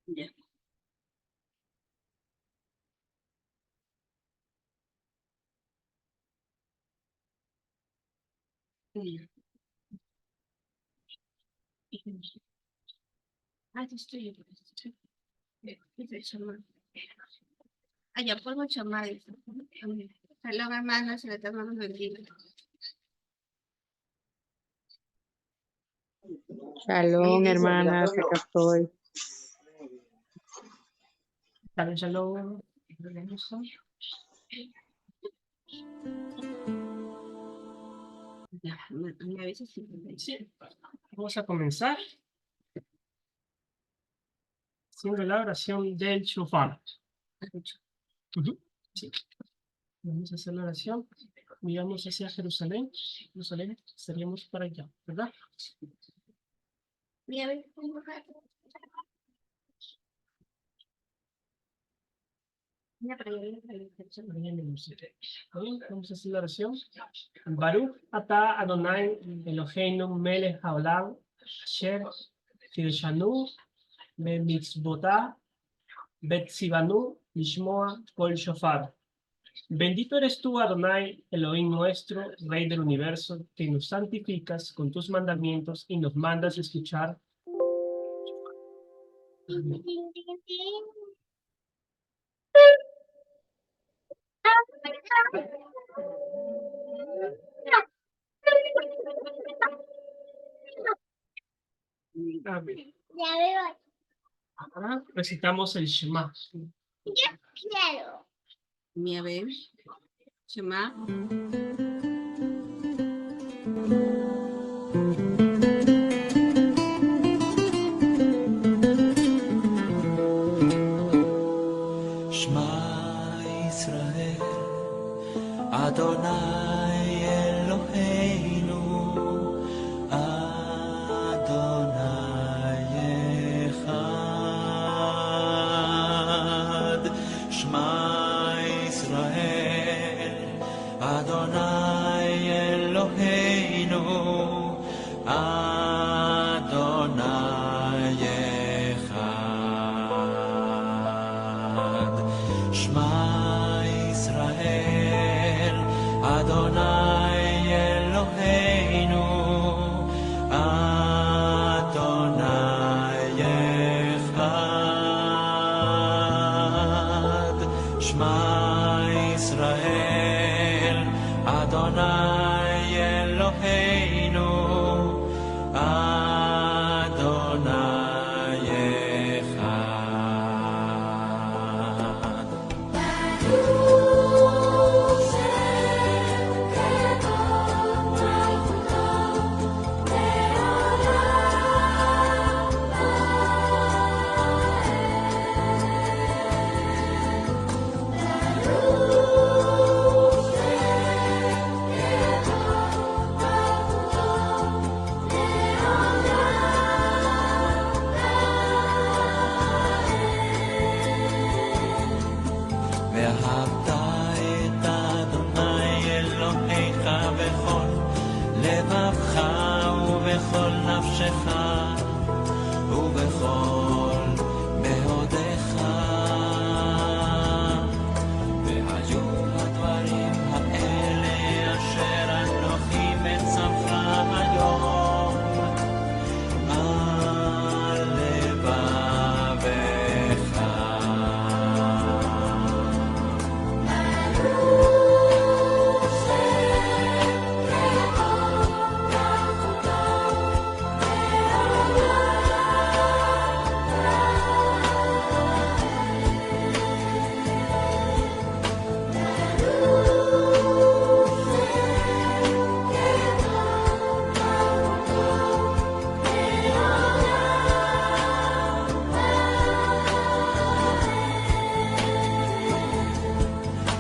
Ya. Ya. Ah, te estoy yo. Allá podemos chamar. Salón, hermano, se le tomamos el día. Shalom, hermanas, acá estoy. Shalom, shalom. Ya, me avisas si sí. Vamos a comenzar haciendo la oración del shofar. Ujú. Sí. Vamos a hacer la oración. Miramos hacia Jerusalén. Jerusalén, estaríamos para allá, ¿verdad? Vamos a hacer la oración. Baruch ata Adonai Eloheinu melech haolam asher tirshanu bemitzvotah betzivanu lishmoa kol shofar. Bendito eres tú, Adonai, Elohim nuestro, Rey del universo, que nos santificas con tus mandamientos y nos mandas escuchar. Amén. Amén. Ahora recitamos el Shema. Quiero. Mi Abel, Shema. Shema Israel, Adonai Eloheinu, Adonai Echad. Shema Israel, Adonai Eloheinu, Adonai Echad. Shema Israel, Adonai Eloheinu, Adonai Echad. Shema Israel, Adonai Eloheinu, Adonai Echad. ואהבת את אדוני אלוהיך בכל לבבך ובכל נפשך ובכל מאודיך. והיו הדברים האלה אשר אנוכי מצווך היום על לבבך.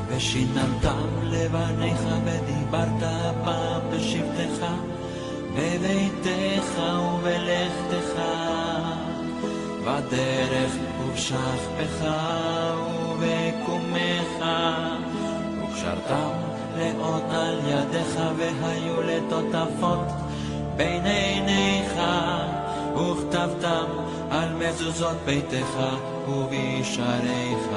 ושיננתם לבניך ודיברת בם בשבתך בביתך ובלכתך בדרך ובשכבך ובקומך וקשרתם לאות על ידיך והיו לטוטפות בין עיניך וכתבתם על במזוזות ביתך ובישעריך.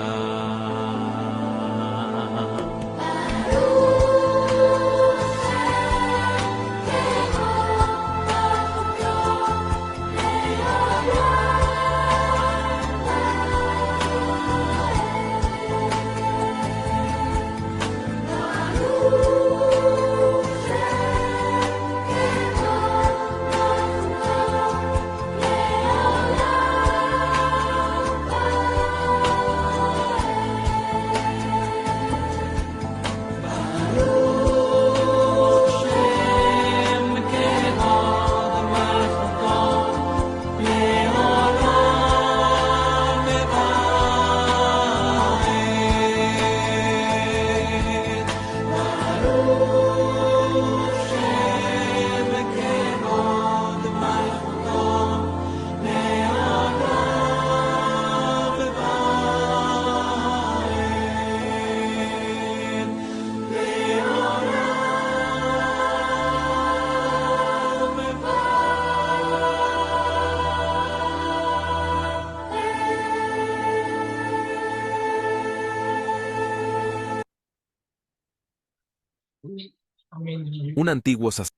Amén. Un antiguo sacerdote.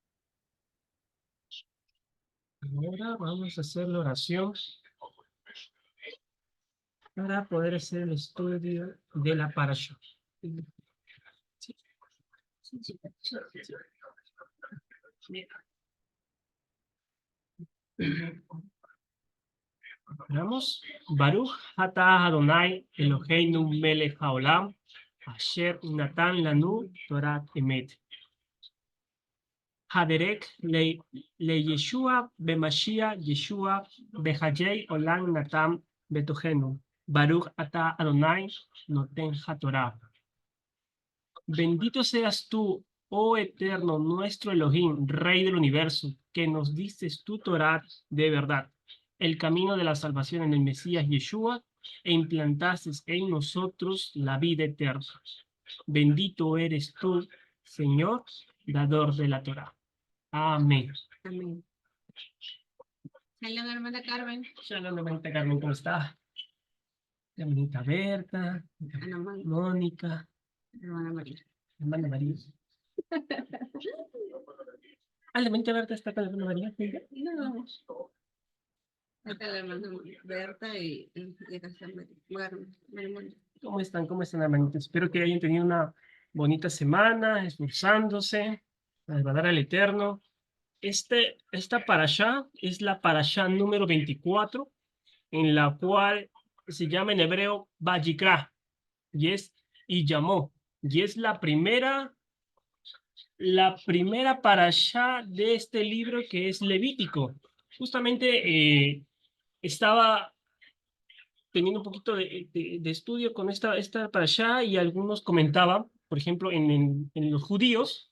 Ahora vamos a hacer la oración para poder hacer el estudio de la parasha. Vamos. Baruch atah Adonai Eloheinu melech haolam asher natan lanu Torat emet. Haderek le Yeshua b'Mashiach Yeshua b'Hayei olam natam betohenu. Baruch atah Adonai noten hatorah. Bendito seas tú, oh eterno, nuestro Elohim, Rey del universo, que nos diste tu Torah de verdad, el camino de la salvación en el Mesías Yeshua, e implantaste en nosotros la vida eterna. Bendito eres tú, Señor, dador de la Torah. Amén. Amén. Shalom, hermana Carmen. Shalom, hermanita Carmen, ¿cómo está? Hermanita Berta, Ana María. Mónica, Hermana María. hermana María. Ah, la hermanita Berta está con la hermana María. No. Acá la hermana Berta y acá está María. ¿Cómo están? ¿Cómo están, hermanitos? Espero que hayan tenido una bonita semana, esforzándose para agradar al Eterno. Esta parashá es la parashá número 24, en la cual se llama en hebreo Vayikra, y llamó, y es la primera parashá de este libro, que es Levítico. Justamente estaba teniendo un poquito de estudio con esta parashá, y algunos comentaban, por ejemplo, en los judíos,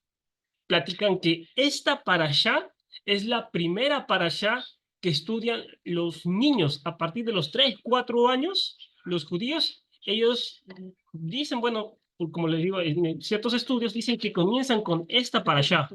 platican que esta parashá es la primera parashá que estudian los niños a partir de los 3, 4 años. Los judíos, ellos dicen, bueno, como les digo, en ciertos estudios dicen que comienzan con esta parashá,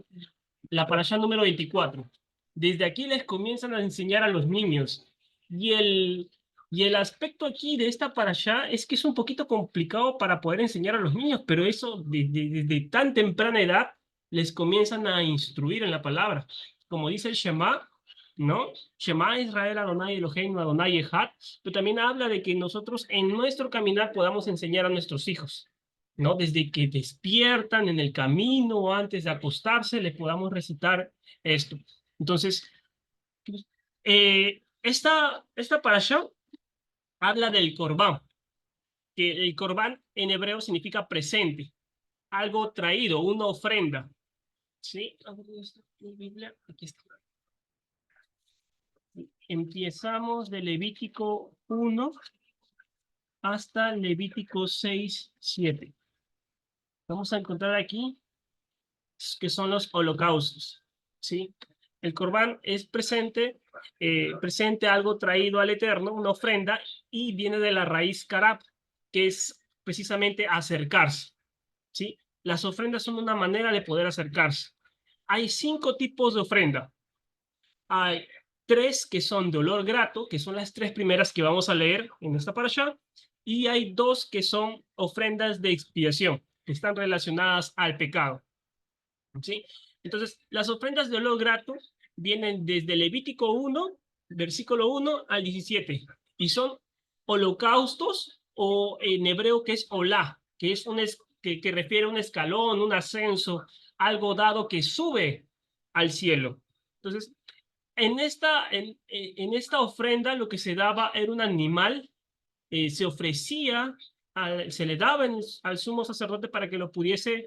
la parashá número 24. Desde aquí les comienzan a enseñar a los niños. Y el aspecto aquí de esta parashá es que es un poquito complicado para poder enseñar a los niños, pero eso desde tan temprana edad les comienzan a instruir en la palabra. Como dice el Shema, ¿no? Shema Israel Adonai Eloheinu Adonai Echad, pero también habla de que nosotros en nuestro caminar podamos enseñar a nuestros hijos, ¿no? Desde que despiertan en el camino o antes de acostarse, les podamos recitar esto. Entonces, esta parashá habla del corbán, que el corbán en hebreo significa presente, algo traído, una ofrenda. ¿Sí? A ver, ¿dónde está mi Biblia? Aquí está. Empezamos de Levítico 1 hasta Levítico 6, 7. Vamos a encontrar aquí que son los holocaustos, ¿sí? El corbán es presente algo traído al Eterno, una ofrenda, y viene de la raíz karab, que es precisamente acercarse, ¿sí? Las ofrendas son una manera de poder acercarse. Hay 5 tipos de ofrenda. Hay 3 que son de olor grato, que son las 3 primeras que vamos a leer en esta parasha, y hay 2 que son ofrendas de expiación, que están relacionadas al pecado. ¿Sí? Entonces, las ofrendas de olor grato vienen desde Levítico 1, versículo 1 al 17, y son holocaustos, o en hebreo que es olá, que es que refiere a un escalón, un ascenso, algo dado que sube al cielo. Entonces, en esta ofrenda lo que se daba era un animal, se ofrecía, se le daba al sumo sacerdote para que lo pudiese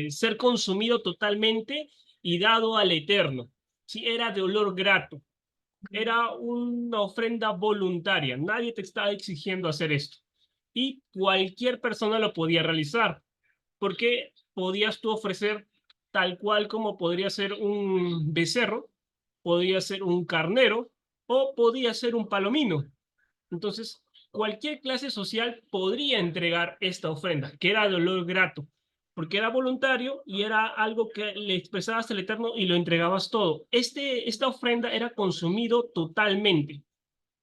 ser consumido totalmente y dado al Eterno. Sí, era de olor grato. Era una ofrenda voluntaria. Nadie te estaba exigiendo hacer esto. Y cualquier persona lo podía realizar. Porque podías tú ofrecer tal cual como podría ser un becerro, podía ser un carnero o podía ser un palomino. Entonces, cualquier clase social podría entregar esta ofrenda, que era de olor grato, porque era voluntario y era algo que le expresabas al Eterno y lo entregabas todo. Esta ofrenda era consumido totalmente.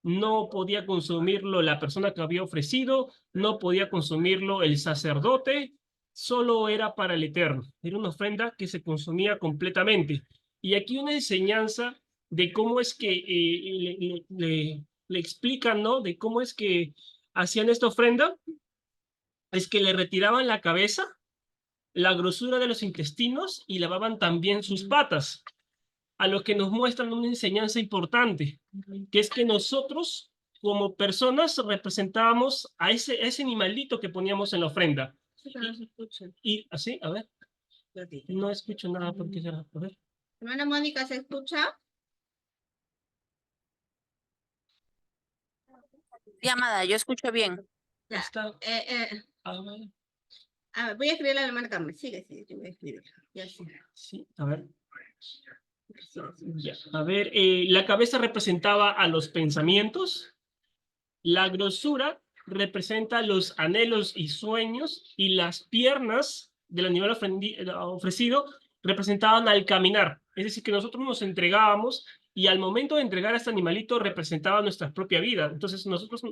No podía consumirlo la persona que había ofrecido, no podía consumirlo el sacerdote, solo era para el Eterno. Era una ofrenda que se consumía completamente. Y aquí una enseñanza de cómo es que le explican, ¿no? De cómo es que hacían esta ofrenda, es que le retiraban la cabeza, la grosura de los intestinos y lavaban también sus patas, a lo que nos muestran una enseñanza importante, que es que nosotros como personas representábamos a ese animalito que poníamos en la ofrenda. Y así, a ver, no escucho nada porque será, a ver. Hermana Mónica, ¿se escucha? Llamada, yo escucho bien. Ya. Está, a ver, A ver, voy a escribirle a la hermana Carmen. Sigue, yo voy a escribir. Ya sí. sí, a ver. Ya, a ver, la cabeza representaba a los pensamientos, la grosura representa los anhelos y sueños, y las piernas del animal ofrecido representaban al caminar. Es decir, que nosotros nos entregábamos y al momento de entregar a este animalito representaba nuestra propia vida. Entonces nosotros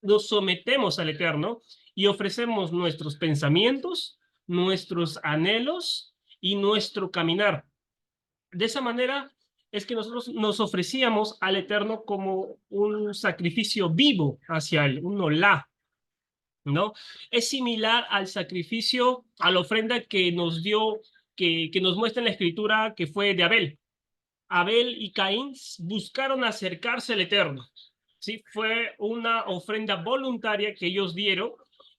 nos sometemos al Eterno y ofrecemos nuestros pensamientos, nuestros anhelos y nuestro caminar. De esa manera es que nosotros nos ofrecíamos al Eterno como un sacrificio vivo hacia Él, un olá, ¿no? Es similar al sacrificio, a la ofrenda que nos dio, que nos muestra en la Escritura, que fue de Abel. Abel y Caín buscaron acercarse al Eterno, ¿sí? Fue una ofrenda voluntaria que ellos dieron,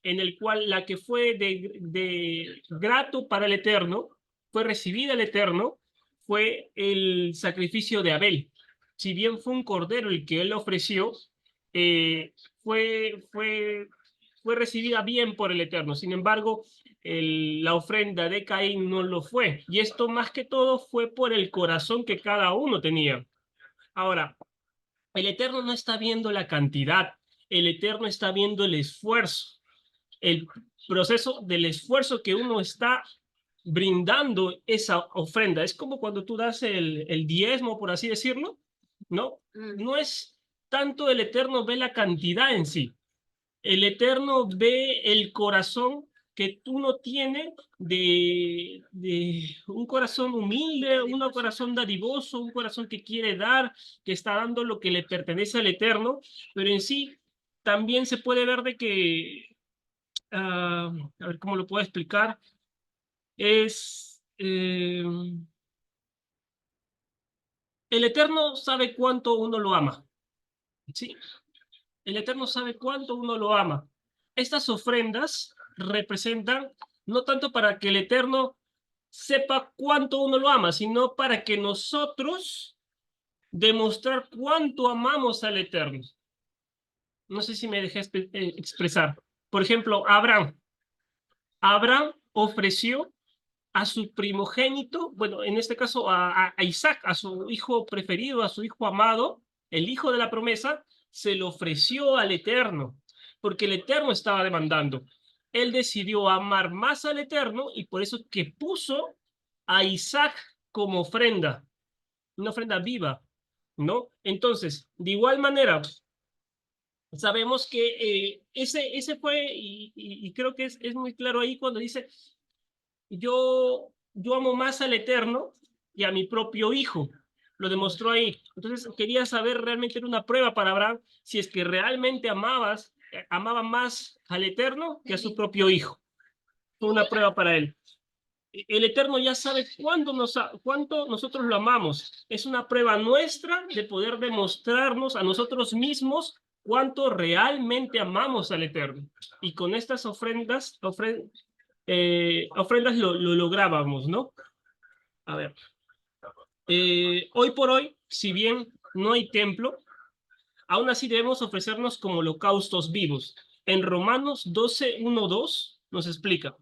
en el cual la que fue de grato para el Eterno, fue recibida el Eterno, fue el sacrificio de Abel. Si bien fue un cordero el que él ofreció, eh, fue, fue, fue recibida bien por el Eterno. Sin embargo, la ofrenda de Caín no lo fue. Y esto más que todo fue por el corazón que cada uno tenía. Ahora, el Eterno no está viendo la cantidad, el Eterno está viendo el esfuerzo, el proceso del esfuerzo que uno está brindando esa ofrenda. Es como cuando tú das el diezmo, por así decirlo, ¿no? No es tanto el Eterno ve la cantidad en sí, el Eterno ve el corazón que uno tiene de un corazón humilde, un corazón dadivoso, un corazón que quiere dar, que está dando lo que le pertenece al Eterno, pero en sí también se puede ver de que, a ver cómo lo puedo explicar, es, el Eterno sabe cuánto uno lo ama, ¿sí? El Eterno sabe cuánto uno lo ama. Estas ofrendas representan no tanto para que el Eterno sepa cuánto uno lo ama, sino para que nosotros demostrar cuánto amamos al Eterno. No sé si me dejé expresar. Por ejemplo, Abraham. Abraham ofreció a su primogénito, bueno, en este caso a Isaac, a su hijo preferido, a su hijo amado, el hijo de la promesa, se lo ofreció al Eterno, porque el Eterno estaba demandando. Él decidió amar más al Eterno y por eso que puso a Isaac como ofrenda, una ofrenda viva. ¿no? Entonces, de igual manera, sabemos que ese fue, y creo que es muy claro ahí cuando dice, yo amo más al Eterno y a mi propio hijo. Lo demostró ahí. Entonces quería saber, realmente era una prueba para Abraham, si es que realmente amaba más al Eterno que a su propio hijo. Fue una prueba para él. El Eterno ya sabe cuánto nosotros lo amamos. Es una prueba nuestra de poder demostrarnos a nosotros mismos cuánto realmente amamos al Eterno. Y con estas ofrendas lo lográbamos, ¿no? A ver. Hoy por hoy, si bien no hay templo, aún así debemos ofrecernos como holocaustos vivos. En Romanos 12:1-2 nos explica.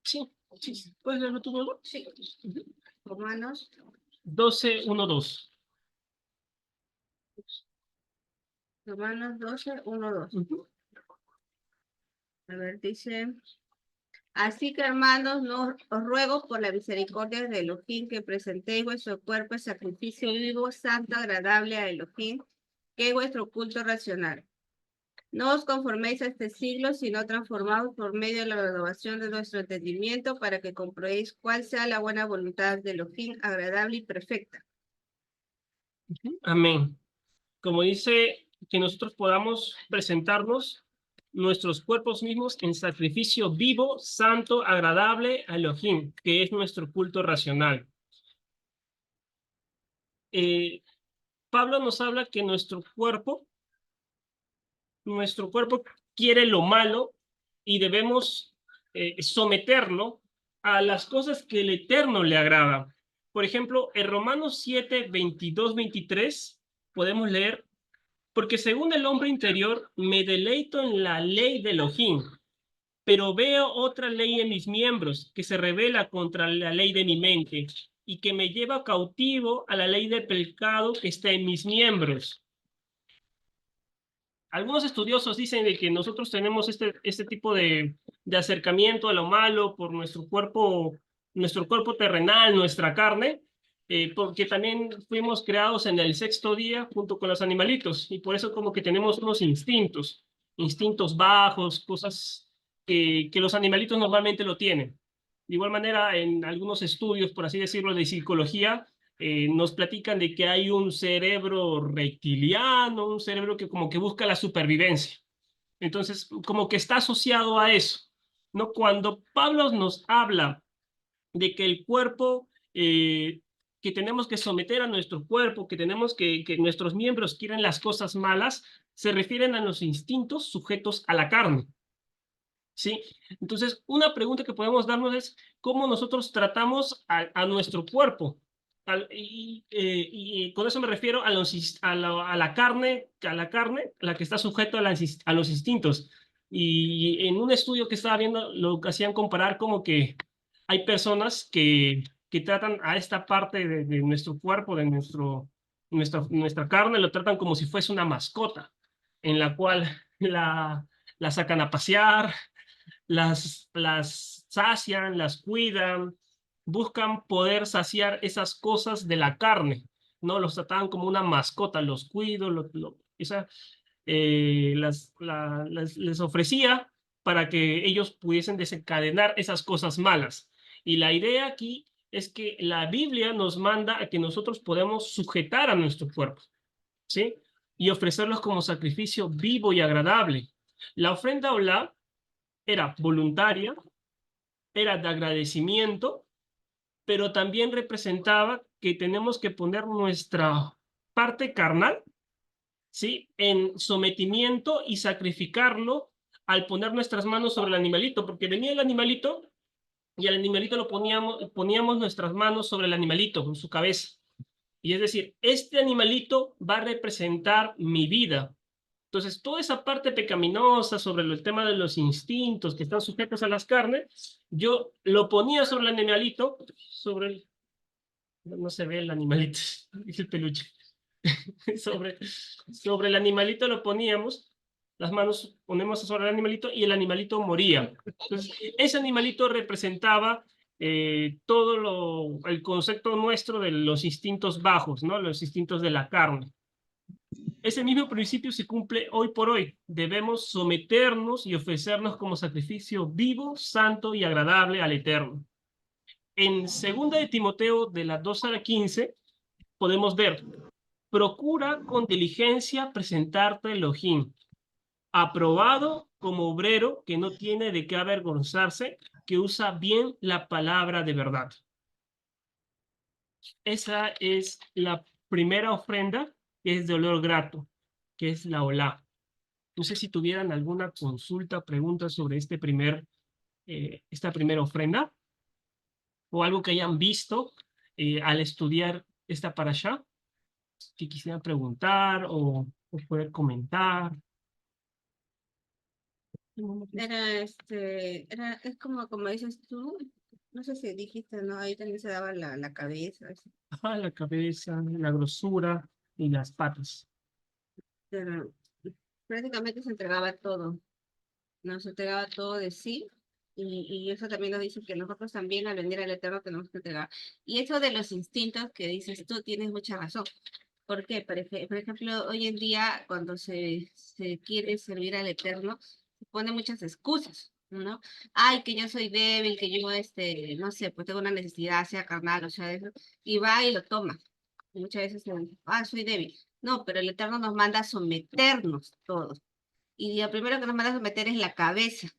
Sí, sí, ¿puedes leerlo tú, Hugo? Sí. Romanos 12:1-2. Romanos 12:1-2. Ujú. A ver, dice, así que hermanos, no os ruego por la misericordia de Elohim que presentéis vuestro cuerpo en sacrificio vivo, santo, agradable a Elohim, que es vuestro culto racional. No os conforméis a este siglo, sino transformaos por medio de la renovación de nuestro entendimiento para que comprobéis cuál sea la buena voluntad de Elohim, agradable y perfecta. Amén. Como dice, que nosotros podamos presentarnos nuestros cuerpos mismos en sacrificio vivo, santo, agradable a Elohim, que es nuestro culto racional. Pablo nos habla que nuestro cuerpo quiere lo malo y debemos someterlo a las cosas que el Eterno le agrada. Por ejemplo, en Romanos 7:22-23 podemos leer, porque según el hombre interior me deleito en la ley de Elohim, pero veo otra ley en mis miembros que se revela contra la ley de mi mente y que me lleva cautivo a la ley del pecado que está en mis miembros. Algunos estudiosos dicen de que nosotros tenemos este tipo de acercamiento a lo malo por nuestro cuerpo terrenal, nuestra carne, porque también fuimos creados en el sexto día junto con los animalitos, y por eso como que tenemos unos instintos bajos, cosas que los animalitos normalmente lo tienen. De igual manera, en algunos estudios, por así decirlo, de psicología, nos platican de que hay un cerebro reptiliano, un cerebro que como que busca la supervivencia. Entonces, como que está asociado a eso, ¿no? Cuando Pablo nos habla de que el cuerpo, que tenemos que someter a nuestro cuerpo, que tenemos que nuestros miembros quieren las cosas malas, se refieren a los instintos sujetos a la carne. ¿Sí? Entonces, una pregunta que podemos darnos es cómo nosotros tratamos a nuestro cuerpo. Y con eso me refiero a la carne, la que está sujeta a los instintos. Y en un estudio que estaba viendo, lo que hacían comparar como que hay personas que tratan a esta parte de nuestro cuerpo, de nuestra carne, lo tratan como si fuese una mascota, en la cual la sacan a pasear, las sacian, las cuidan, buscan poder saciar esas cosas de la carne, ¿no? Los trataban como una mascota, los cuido, les ofrecía para que ellos pudiesen desencadenar esas cosas malas. Y la idea aquí es que la Biblia nos manda a que nosotros podemos sujetar a nuestro cuerpo, ¿sí? Y ofrecerlos como sacrificio vivo y agradable. La ofrenda olá era voluntaria, era de agradecimiento, pero también representaba que tenemos que poner nuestra parte carnal, ¿sí? En sometimiento y sacrificarlo al poner nuestras manos sobre el animalito, porque venía el animalito y al animalito poníamos nuestras manos sobre el animalito, en su cabeza. Y es decir, este animalito va a representar mi vida. Entonces, toda esa parte pecaminosa sobre el tema de los instintos que están sujetos a las carnes, yo lo ponía sobre el animalito, no se ve el animalito, es el peluche. sobre el animalito lo poníamos, las manos ponemos sobre el animalito y el animalito moría. Entonces, ese animalito representaba el concepto nuestro de los instintos bajos, ¿no? Los instintos de la carne. Ese mismo principio se cumple hoy por hoy. Debemos someternos y ofrecernos como sacrificio vivo, santo y agradable al Eterno. En 2 de Timoteo, de la 2 a la 15, podemos ver: procura con diligencia presentarte Elohim, aprobado como obrero que no tiene de qué avergonzarse, que usa bien la palabra de verdad. Esa es la primera ofrenda, que es de olor grato, que es la olá. No sé si tuvieran alguna consulta, pregunta sobre esta primera ofrenda, o algo que hayan visto al estudiar esta parashá, que quisieran preguntar o poder comentar. Es como dices tú, no sé si dijiste, ¿no? Ahí también se daba la cabeza, así. Ajá, la cabeza, la grosura y las patas. Pero prácticamente se entregaba todo, ¿no? Se entregaba todo de sí. Y eso también nos dice que nosotros también al venir al Eterno tenemos que entregar. Y eso de los instintos que dices tú, tienes mucha razón. ¿Por qué? Por ejemplo, hoy en día cuando se quiere servir al Eterno, se pone muchas excusas, ¿no? Ay, que yo soy débil, que yo, no sé, pues tengo una necesidad, sea carnal o sea eso, y va y lo toma. Y muchas veces se dice, soy débil. No, pero el Eterno nos manda a someternos todos. Y lo primero que nos manda a someter es la cabeza,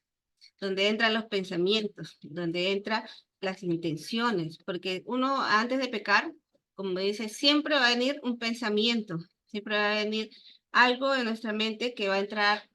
donde entran los pensamientos, donde entran las intenciones, porque uno antes de pecar, como dice, siempre va a venir un pensamiento, siempre va a venir algo en nuestra mente que va a entrar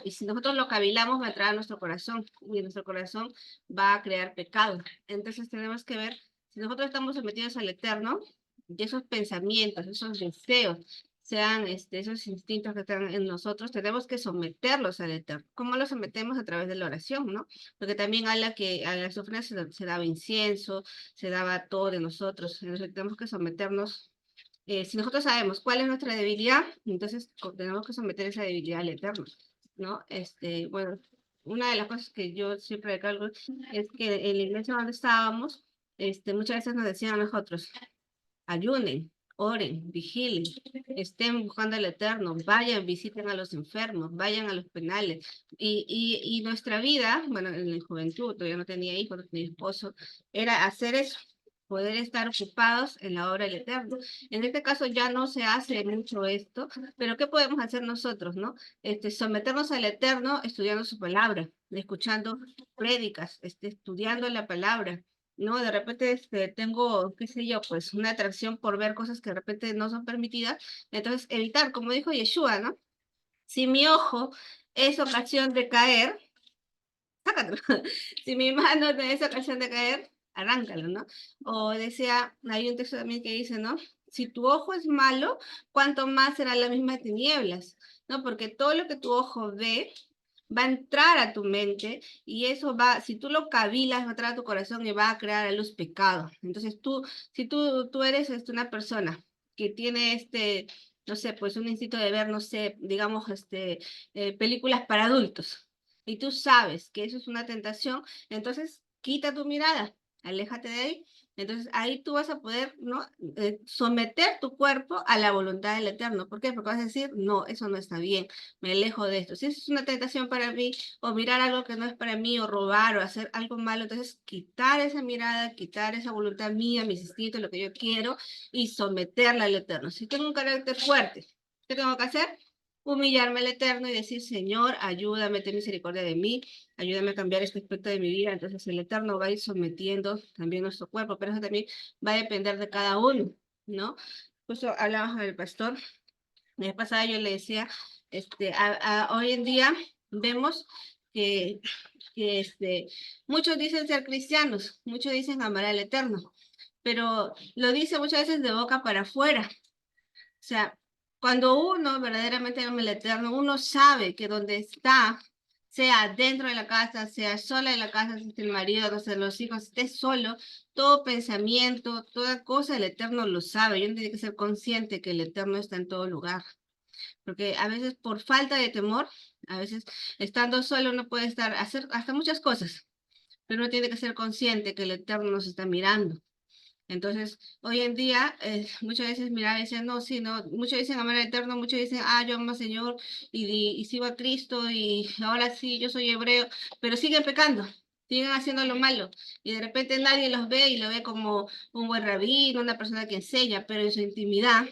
y si nosotros lo cavilamos va a entrar a nuestro corazón y nuestro corazón va a crear pecado. Entonces tenemos que ver, si nosotros estamos sometidos al Eterno, y esos pensamientos, esos deseos, sean esos instintos que están en nosotros, tenemos que someterlos al Eterno. ¿Cómo los sometemos? A través de la oración, ¿no? Porque también habla que a las ofrendas se daba incienso, se daba todo de nosotros. Entonces tenemos que someternos. Si nosotros sabemos cuál es nuestra debilidad, entonces tenemos que someter esa debilidad al Eterno, ¿no? Bueno, una de las cosas que yo siempre recalco es que en la iglesia donde estábamos, muchas veces nos decían a nosotros, ayunen, oren, vigilen, estén buscando al Eterno, vayan, visiten a los enfermos, vayan a los penales. Y nuestra vida, bueno, en la juventud, todavía no tenía hijos, no tenía esposo, era hacer eso, poder estar ocupados en la obra del Eterno. En este caso ya no se hace mucho esto, pero ¿qué podemos hacer nosotros, no? Someternos al Eterno estudiando su palabra, escuchando prédicas, estudiando la palabra, ¿no? De repente tengo, qué sé yo, pues una atracción por ver cosas que de repente no son permitidas, entonces evitar, como dijo Yeshua, ¿no? Si mi ojo es ocasión de caer, sácatelo. Si mi mano es ocasión de caer, arráncalo, ¿no? O decía, hay un texto también que dice, ¿no? Si tu ojo es malo, ¿cuánto más será la misma tinieblas? ¿No? Porque todo lo que tu ojo ve va a entrar a tu mente y eso va, si tú lo cavilas, va a entrar a tu corazón y va a crear a luz pecado. Entonces si tú eres una persona que tiene no sé, pues un instinto de ver, no sé, digamos, películas para adultos, y tú sabes que eso es una tentación, entonces quita tu mirada, aléjate de ahí. Entonces ahí tú vas a poder, ¿no? Someter tu cuerpo a la voluntad del Eterno. ¿Por qué? Porque vas a decir, no, eso no está bien, me alejo de esto. Si eso es una tentación para mí, o mirar algo que no es para mí, o robar, o hacer algo malo, entonces quitar esa mirada, quitar esa voluntad mía, mis instintos, lo que yo quiero, y someterla al Eterno. Si tengo un carácter fuerte, ¿qué tengo que hacer? Humillarme al Eterno y decir, Señor, ayúdame, ten misericordia de mí, ayúdame a cambiar este aspecto de mi vida. Entonces el Eterno va a ir sometiendo también nuestro cuerpo, pero eso también va a depender de cada uno, ¿no? Justo hablábamos con el pastor, la vez pasada yo le decía, hoy en día vemos que muchos dicen ser cristianos, muchos dicen amar al Eterno, pero lo dice muchas veces de boca para afuera. O sea, cuando uno verdaderamente ama al Eterno, uno sabe que donde está, sea dentro de la casa, sea sola en la casa, si el marido, no sé, los hijos, esté solo, todo pensamiento, toda cosa, el Eterno lo sabe. Y uno tiene que ser consciente que el Eterno está en todo lugar. Porque a veces por falta de temor, a veces estando solo uno puede hacer hasta muchas cosas, pero uno tiene que ser consciente que el Eterno nos está mirando. Entonces, hoy en día, muchas veces mirar y dicen, no, sí, no, muchos dicen amar al Eterno, muchos dicen, yo amo al Señor y sigo a Cristo y ahora sí, yo soy hebreo, pero siguen pecando, siguen haciendo lo malo y de repente nadie los ve y lo ve como un buen rabino, una persona que enseña, pero en su intimidad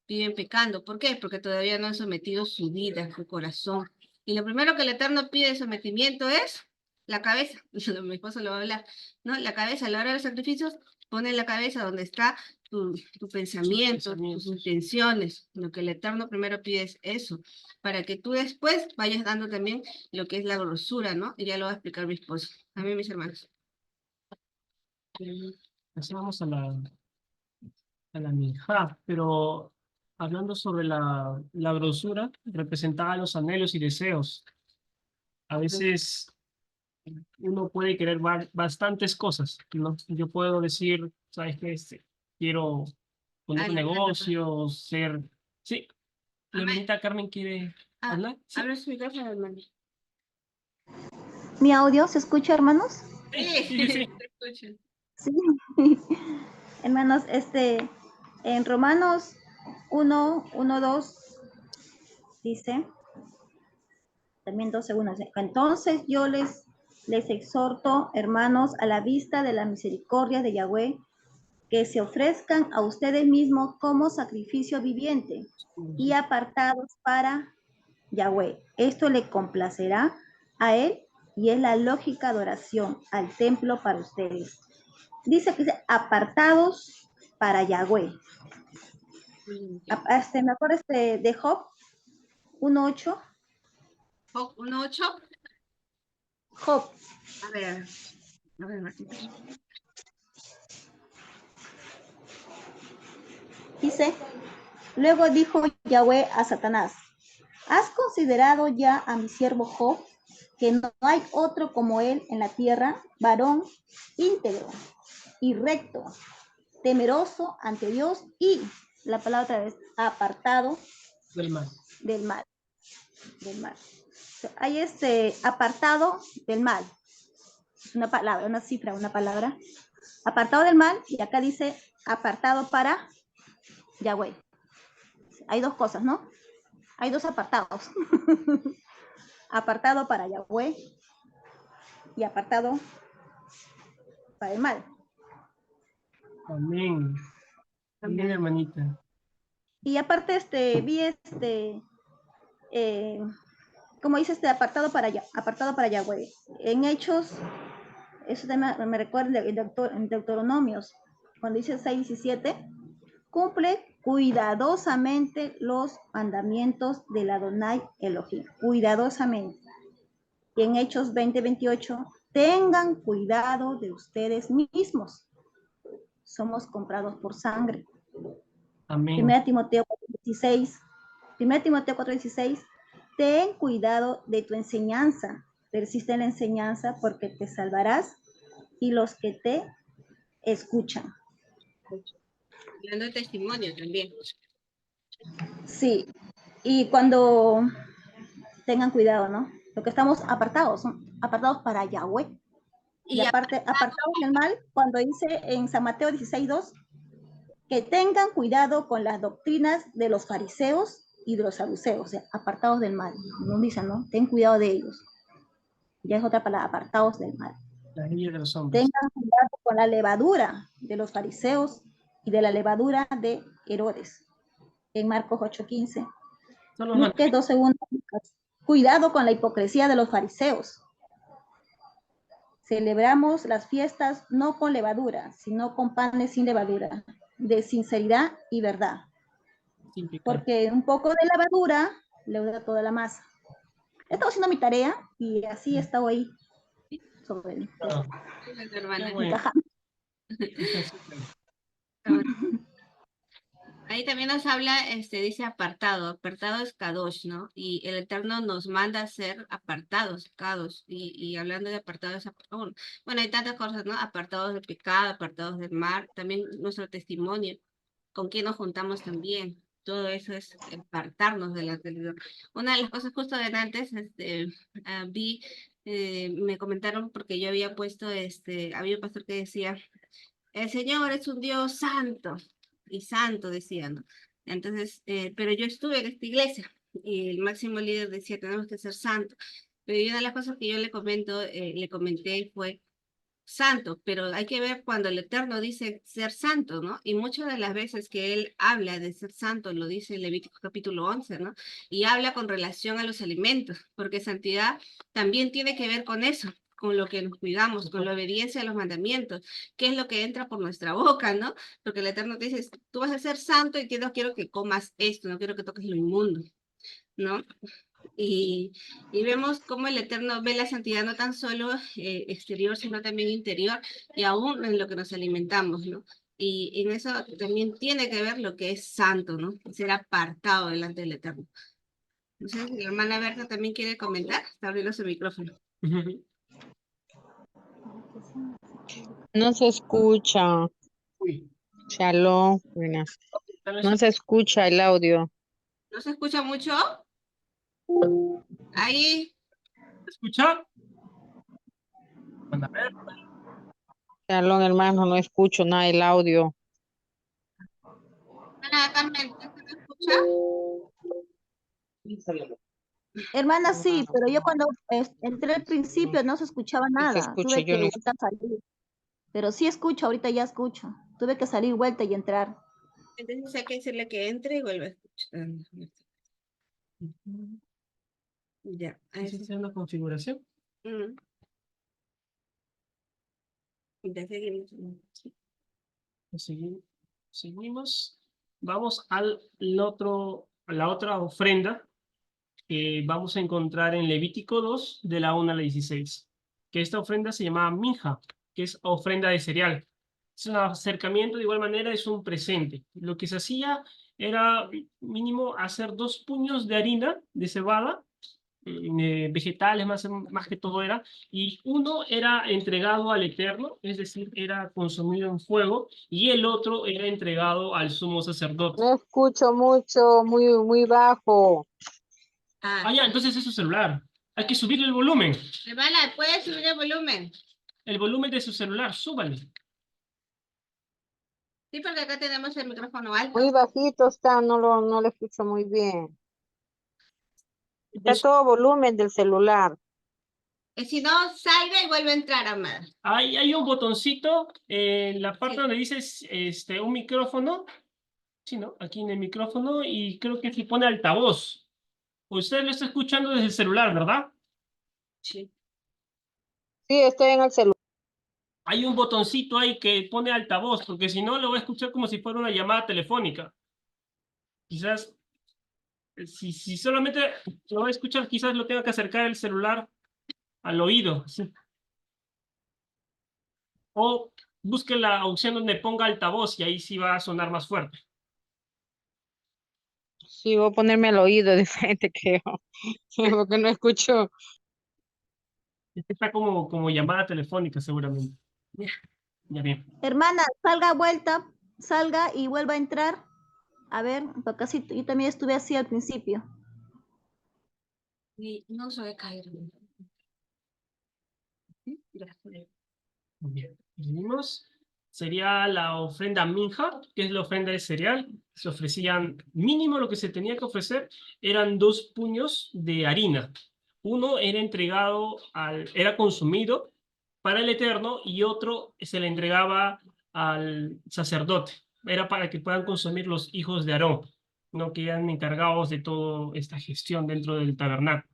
viven pecando. ¿Por qué? Porque todavía no han sometido su vida, su corazón. Y lo primero que el Eterno pide de sometimiento es la cabeza. Mi esposo lo va a hablar, ¿no? La cabeza, a la hora de los sacrificios, pone la cabeza donde está tu pensamiento, tus pensamientos. intenciones. Lo que el Eterno primero pide es eso, para que tú después vayas dando también lo que es la grosura, ¿no? Y ya lo va a explicar mi esposo. A mí, mis hermanos. Pasamos a la minjá, pero hablando sobre la grosura, representaba los anhelos y deseos. A veces uno puede querer bastantes cosas, ¿no? Yo puedo decir, ¿sabes qué? Quiero poner un Ay, negocio, ser... Sí, la amén. hermanita Carmen quiere hablar. Sí, Abre su micrófono, hermano. ¿Mi audio se escucha, hermanos? sí, sí, sí. Te escucho. Sí. Hermanos, en Romanos 1:2 dice, también 2 segundos. Entonces yo les exhorto, hermanos, a la vista de la misericordia de Yahweh, que se ofrezcan a ustedes mismos como sacrificio viviente y apartados para Yahweh. Esto le complacerá a él y es la lógica adoración al templo para ustedes. Dice que dice apartados para Yahweh. Me acuerdo de Job 1:8. Job 1:8. Job. A ver, Martín. Dice, luego dijo Yahweh a Satanás, ¿has considerado ya a mi siervo Job, que no hay otro como él en la tierra, varón íntegro y recto, temeroso ante Dios y, la palabra otra vez, apartado Del mal. del mal? Del mal. Hay apartado del mal. Una palabra, una cifra, una palabra. Apartado del mal, y acá dice apartado para Yahweh. Hay dos cosas, ¿no? Hay dos apartados. Apartado para Yahweh y apartado para el mal. Amén. Amén, hermanita. Y aparte, vi como dice apartado para Yahweh. En Hechos, eso también me recuerda en Deuteronomios, cuando dice 6:17, cumple cuidadosamente los mandamientos del Adonai Elohim, cuidadosamente. Y en Hechos 20:28, tengan cuidado de ustedes mismos. Somos comprados por sangre. Amén. 1 Timoteo 4:16, ten cuidado de tu enseñanza, persiste en la enseñanza porque te salvarás y los que te escuchan. Hablando de testimonio también. Sí, y cuando tengan cuidado, ¿no? Lo que estamos apartados, son apartados para Yahweh. Y aparte, apartados del mal, cuando dice en San Mateo 16:2, que tengan cuidado con las doctrinas de los fariseos y de los saduceos, o sea, apartados del mal. No dicen, ¿no? Ten cuidado de ellos. Ya es otra palabra, apartados del mal. La guía de los hombres. Tengan cuidado con la levadura de los fariseos y de la levadura de Herodes. En Marcos 8:15. Lucas 2:1. Cuidado con la hipocresía de los fariseos. Celebramos las fiestas no con levadura, sino con panes sin levadura, de sinceridad y verdad. Porque un poco de levadura leuda toda la masa. He estado haciendo mi tarea y así he estado ahí sobre el Ahí también nos habla, dice apartado es kadosh, ¿no? Y el Eterno nos manda a ser apartados, kadosh. Y hablando de apartados, bueno, hay tantas cosas, ¿no? Apartados del pecado, apartados del mal, también nuestro testimonio, con quién nos juntamos también. Todo eso es apartarnos de la realidad. Una de las cosas justo de antes, vi me comentaron porque yo había puesto, había un pastor que decía, el Señor es un Dios santo, y santo decía, ¿no? Entonces, pero yo estuve en esta iglesia, y el máximo líder decía, tenemos que ser santos. Pero una de las cosas que yo le comenté fue, santo, pero hay que ver cuando el Eterno dice ser santo, ¿no? Y muchas de las veces que él habla de ser santo, lo dice en Levítico capítulo 11, ¿no? Y habla con relación a los alimentos, porque santidad también tiene que ver con eso, con lo que nos cuidamos, con la obediencia a los mandamientos, qué es lo que entra por nuestra boca, ¿no? Porque el Eterno te dice, tú vas a ser santo y que no quiero que comas esto, no quiero que toques lo inmundo, ¿no? Y vemos cómo el Eterno ve la santidad no tan solo exterior, sino también interior, y aún en lo que nos alimentamos, ¿no? Y en eso también tiene que ver lo que es santo, ¿no? Ser apartado delante del Eterno. No sé si la hermana Berta también quiere comentar, está abriendo su micrófono. No se escucha. Uy, Shalom, buenas. tal vez No se escucha el audio. ¿No se escucha mucho? Ahí, ¿se escucha? Bueno, a ver, Shalom, hermano, no escucho nada el audio. hermana Carmen, ¿no se escucha? Hermana, sí, pero yo cuando entré al principio no se escuchaba Sí se nada. escucha, Tuve que yo no vuelta a salir. Pero sí escucho, ahorita ya escucho. Tuve que salir, vuelta y entrar. Entonces hay que decirle que entre y vuelva a escuchar. Ya, ahí ¿sí sí. es una configuración? Ya seguimos. Seguimos. Vamos a la otra ofrenda que vamos a encontrar en Levítico 2, de la 1 a la 16. Que esta ofrenda se llamaba minja, que es ofrenda de cereal. Es un acercamiento, de igual manera, es un presente. Lo que se hacía era mínimo hacer 2 puños de harina de cebada, vegetales más que todo era, y uno era entregado al Eterno, es decir, era consumido en fuego, y el otro era entregado al sumo sacerdote. No escucho mucho, muy bajo. Ah, ya, entonces es su celular. Hay que subirle el volumen. Hermana, ¿puedes subir el volumen? El volumen de su celular, súbale. Sí, porque acá tenemos el micrófono alto. Muy bajito está, no lo escucho muy bien. Está Es- todo volumen del celular. Y si no, salga y vuelve a entrar, amada. hay un botoncito en la parte Sí. donde dices un micrófono. Sí, ¿no? Aquí en el micrófono, y creo que se pone altavoz. Usted lo está escuchando desde el celular, ¿verdad? Sí. Sí, estoy en el celular. Hay un botoncito ahí que pone altavoz, porque si no lo va a escuchar como si fuera una llamada telefónica. Quizás, si solamente lo va a escuchar, quizás lo tenga que acercar el celular al oído. ¿Sí? O busque la opción donde ponga altavoz y ahí sí va a sonar más fuerte. Sí, voy a ponerme al oído de frente, creo. Porque no escucho. Está como llamada telefónica, seguramente. Ya bien. Hermana, salga y vuelva a entrar. A ver, porque así yo también estuve así al principio. Y no se va a caer. Muy bien. Seguimos. Sería la ofrenda minja, que es la ofrenda de cereal. Se ofrecían, mínimo lo que se tenía que ofrecer eran 2 puños de harina. Uno era entregado era consumido para el Eterno, y otro se le entregaba al sacerdote. Era para que puedan consumir los hijos de Aarón, ¿no? Que eran encargados de toda esta gestión dentro del tabernáculo.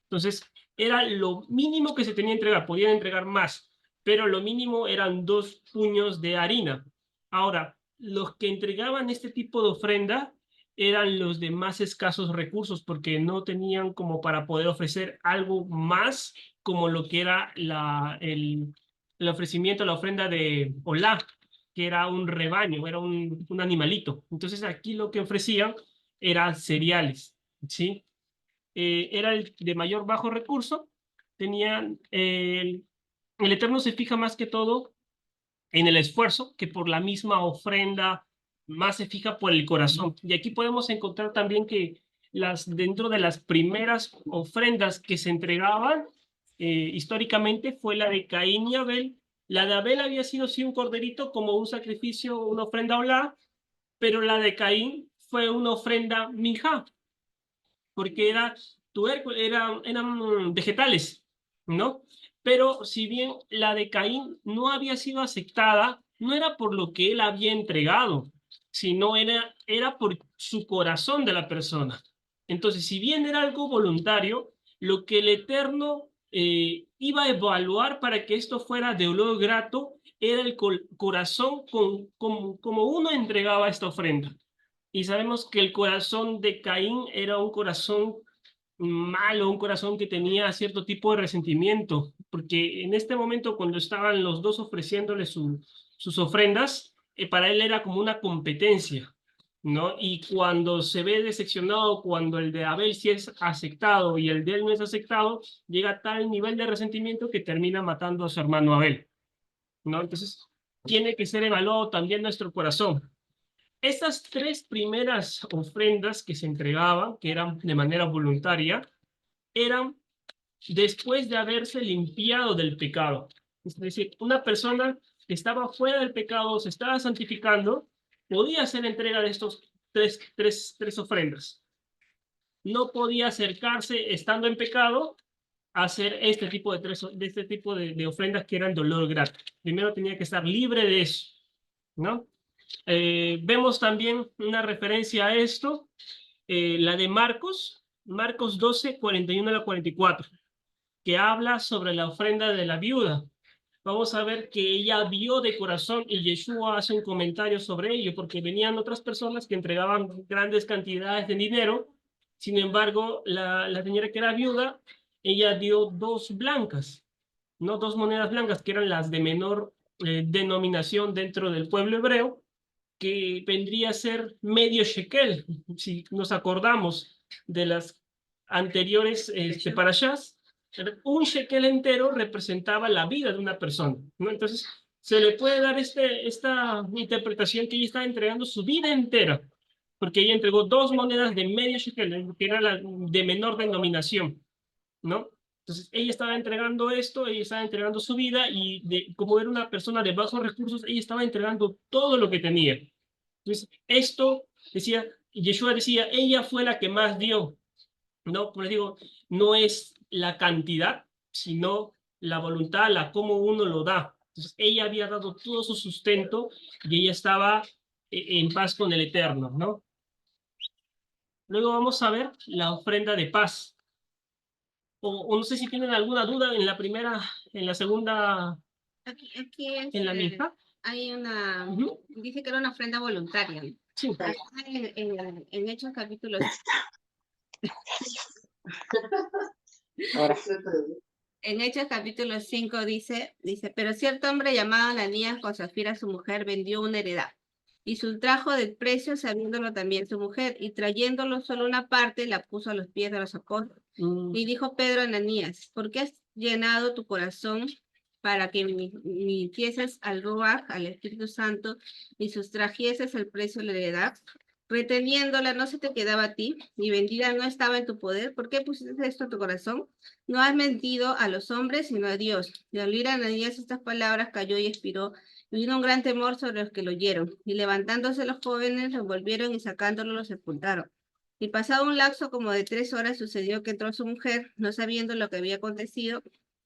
Entonces, era lo mínimo que se tenía que entregar. Podían entregar más, pero lo mínimo eran 2 puños de harina. Ahora, los que entregaban este tipo de ofrenda eran los de más escasos recursos, porque no tenían como para poder ofrecer algo más, como lo que era el ofrecimiento, la ofrenda de Olá, que era un rebaño, era un animalito. Entonces aquí lo que ofrecían eran cereales, ¿sí? Era el de mayor bajo recurso. Tenían, el Eterno se fija más que todo en el esfuerzo, que por la misma ofrenda más se fija por el corazón. Y aquí podemos encontrar también que dentro de las primeras ofrendas que se entregaban, históricamente fue la de Caín y Abel. La de Abel había sido sí un corderito como un sacrificio, una ofrenda olá, pero la de Caín fue una ofrenda minjá, porque eran vegetales, ¿no? Pero si bien la de Caín no había sido aceptada, no era por lo que él había entregado, sino era por su corazón de la persona. Entonces, si bien era algo voluntario, lo que el Eterno iba a evaluar para que esto fuera de olor grato era el corazón como uno entregaba esta ofrenda. Y sabemos que el corazón de Caín era un corazón malo, un corazón que tenía cierto tipo de resentimiento, porque en este momento cuando estaban los dos ofreciéndole sus ofrendas, para él era como una competencia, ¿no? Y cuando se ve decepcionado, cuando el de Abel sí es aceptado y el de él no es aceptado, llega a tal nivel de resentimiento que termina matando a su hermano Abel, ¿no? Entonces, tiene que ser evaluado también nuestro corazón. Estas tres primeras ofrendas que se entregaban, que eran de manera voluntaria, eran después de haberse limpiado del pecado. Es decir, una persona que estaba fuera del pecado, se estaba santificando, podía hacer entrega de estos tres ofrendas. No podía acercarse estando en pecado a hacer este tipo de ofrendas que eran dolor grato. Primero tenía que estar libre de eso, ¿no? Vemos también una referencia a esto, la de Marcos 12, 41 a la 44, que habla sobre la ofrenda de la viuda. Vamos a ver que ella vio de corazón y Yeshua hace un comentario sobre ello, porque venían otras personas que entregaban grandes cantidades de dinero. Sin embargo, la señora que era viuda, ella dio 2 blancas, ¿no? 2 monedas blancas, que eran las de menor denominación dentro del pueblo hebreo, que vendría a ser medio shekel, si nos acordamos de las anteriores parashás. Un shekel entero representaba la vida de una persona, ¿no? Entonces, se le puede dar esta interpretación que ella estaba entregando su vida entera, porque ella entregó 2 monedas de medio shekel, que era la de menor denominación, ¿no? Entonces, ella estaba entregando esto, ella estaba entregando su vida, y como era una persona de bajos recursos, ella estaba entregando todo lo que tenía. Entonces, esto decía, Yeshua decía, ella fue la que más dio, ¿no? Por eso digo, no es la cantidad, sino la voluntad, cómo uno lo da. Entonces, ella había dado todo su sustento y ella estaba en paz con el Eterno, ¿no? Luego vamos a ver la ofrenda de paz. O no sé si tienen alguna duda en la primera, en la segunda, Aquí en la misma. hay una, dice que era una ofrenda voluntaria. Sí. Acá en Hechos capítulo En Hechos capítulo 5 dice, pero cierto hombre llamado Ananías con Zafira su mujer vendió una heredad y subtrajo del precio sabiéndolo también su mujer y trayéndolo solo una parte la puso a los pies de los apóstoles. Y dijo Pedro a Ananías, ¿por qué has llenado tu corazón para que mintieses al Ruach, al Espíritu Santo, y sustrajeses el precio de la heredad? Reteniéndola no se te quedaba a ti, y vendida no estaba en tu poder. ¿Por qué pusiste esto en tu corazón? No has mentido a los hombres, sino a Dios. Y al oír a Ananías estas palabras, cayó y expiró. Y vino un gran temor sobre los que lo oyeron. Y levantándose los jóvenes, lo envolvieron y sacándolo lo sepultaron. Y pasado un lapso como de 3 horas, sucedió que entró su mujer, no sabiendo lo que había acontecido.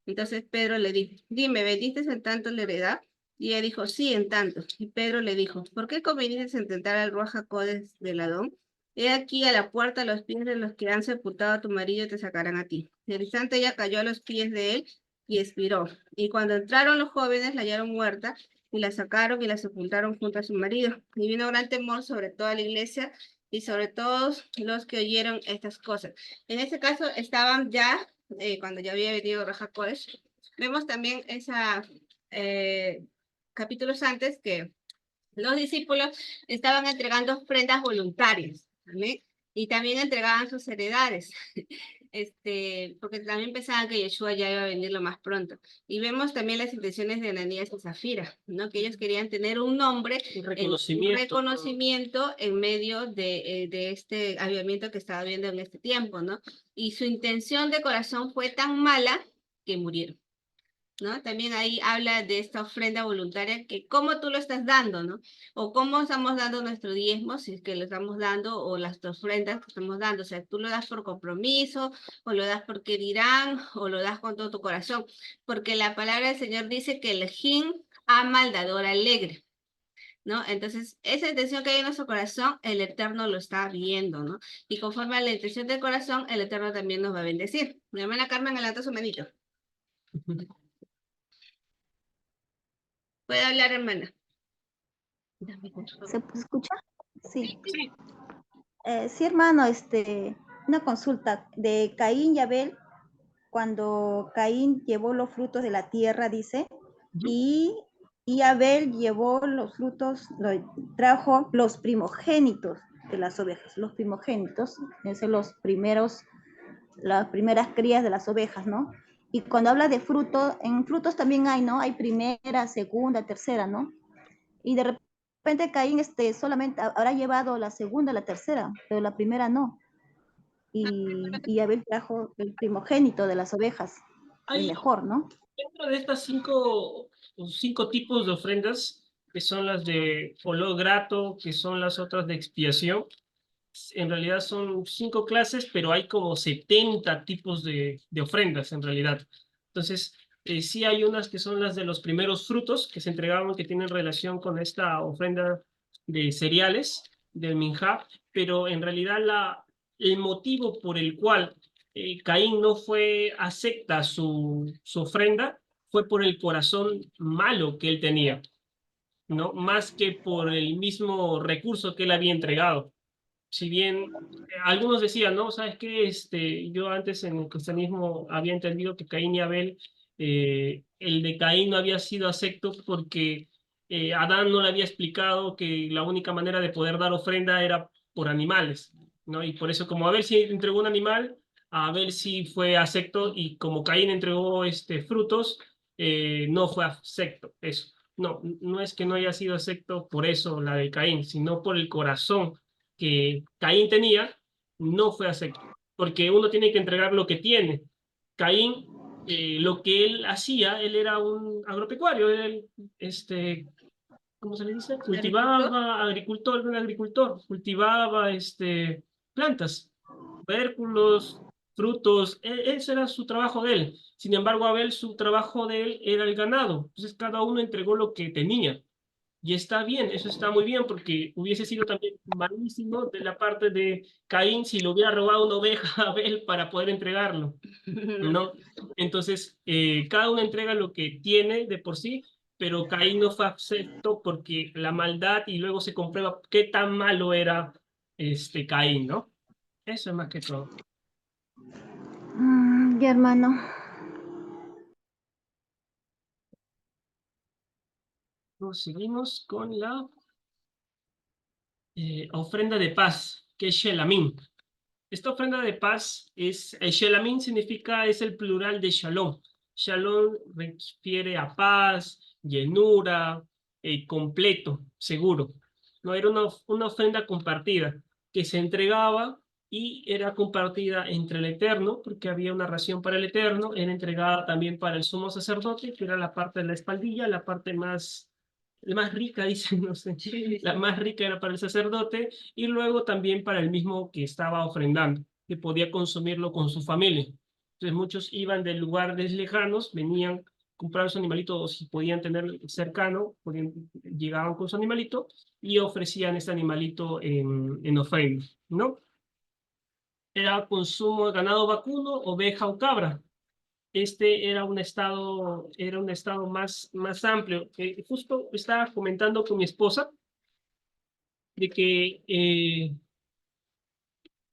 Entonces Pedro le dijo, dime, ¿vendiste en tanto la heredad? Y ella dijo, sí, en tanto. Y Pedro le dijo, ¿por qué conviniste en tentar al Ruach HaKodesh del Adón? He aquí a la puerta los pies de los que han sepultado a tu marido y te sacarán a ti. Y al instante ella cayó a los pies de él y expiró. Y cuando entraron los jóvenes la hallaron muerta y la sacaron y la sepultaron junto a su marido. Y vino gran temor sobre toda la iglesia y sobre todos los que oyeron estas cosas. En este caso estaban ya, cuando ya había venido Ruach HaKodesh, vemos también capítulos antes que los discípulos estaban entregando ofrendas voluntarias, ¿vale? Y también entregaban sus heredades, porque también pensaban que Yeshua ya iba a venir lo más pronto. Y vemos también las intenciones de Ananías y Zafira, ¿no? Que ellos querían tener un nombre, un reconocimiento en medio de este avivamiento que estaba viendo en este tiempo, ¿no? Y su intención de corazón fue tan mala que murieron, ¿no? También ahí habla de esta ofrenda voluntaria, que cómo tú lo estás dando, ¿no? O cómo estamos dando nuestro diezmo, si es que lo estamos dando, o las ofrendas que estamos dando. O sea, tú lo das por compromiso, o lo das porque dirán, o lo das con todo tu corazón. Porque la palabra del Señor dice que el Elohim ama al dador alegre, ¿no? Entonces, esa intención que hay en nuestro corazón, el Eterno lo está viendo, ¿no? Y conforme a la intención del corazón, el Eterno también nos va a bendecir. Mi hermana Carmen, levanta su manito. Puede hablar, hermana. ¿Se escucha? Sí. Sí. Sí, hermano, una consulta de Caín y Abel, cuando Caín llevó los frutos de la tierra, dice, y Abel llevó los frutos, trajo los primogénitos de las ovejas. Los primogénitos, es los primeros, las primeras crías de las ovejas, ¿no? Y cuando habla de fruto, en frutos también hay, ¿no? Hay primera, segunda, tercera, ¿no? Y de repente Caín solamente habrá llevado la segunda, la tercera, pero la primera no. Y Abel trajo el primogénito de las ovejas, el Hay mejor, ¿no? dentro de estas cinco tipos de ofrendas, que son las de olor grato, que son las otras de expiación, en realidad son 5 clases, pero hay como 70 tipos de ofrendas en realidad. Entonces, sí hay unas que son las de los primeros frutos que se entregaban, que tienen relación con esta ofrenda de cereales, del minjá, pero en realidad el motivo por el cual Caín no fue acepta su ofrenda fue por el corazón malo que él tenía, ¿no? Más que por el mismo recurso que él había entregado. Si bien algunos decían, ¿no? ¿Sabes qué? Yo antes en el cristianismo había entendido que Caín y Abel, el de Caín no había sido acepto porque Adán no le había explicado que la única manera de poder dar ofrenda era por animales, ¿no? Y por eso como Abel sí entregó un animal, a Abel sí fue acepto, y como Caín entregó frutos, no fue acepto. Eso. No, no es que no haya sido acepto por eso la de Caín, sino por el corazón que Caín tenía, no fue acepto, porque uno tiene que entregar lo que tiene. Caín, lo que él hacía, él era un agropecuario, él, ¿cómo se le dice? Cultivaba, agricultor, un agricultor, cultivaba plantas, tubérculos, frutos, eso era su trabajo de él. Sin embargo, Abel, su trabajo de él era el ganado. Entonces, cada uno entregó lo que tenía. Y está bien, eso está muy bien, porque hubiese sido también malísimo de la parte de Caín si le hubiera robado una oveja a Abel para poder entregarlo, ¿no? Entonces, cada uno entrega lo que tiene de por sí, pero Caín no fue acepto porque la maldad, y luego se comprueba qué tan malo era Caín, ¿no? Eso es más que todo. Ya, hermano. Seguimos con la ofrenda de paz, que es Shelamim. Esta ofrenda de paz Shelamim significa, es el plural de Shalom. Shalom refiere a paz, llenura, completo, seguro. No era una ofrenda compartida que se entregaba y era compartida entre el Eterno, porque había una ración para el Eterno, era entregada también para el sumo sacerdote, que era la parte de la espaldilla, la parte más rica, dicen, no sé, la más rica era para el sacerdote, y luego también para el mismo que estaba ofrendando, que podía consumirlo con su familia. Entonces muchos iban de lugares lejanos, venían, compraban su animalito, o si podían tener cercano, llegaban con su animalito y ofrecían este animalito en ofrenda, ¿no? Era consumo de ganado vacuno, oveja o cabra. Era un estado más amplio. Justo estaba comentando con mi esposa de que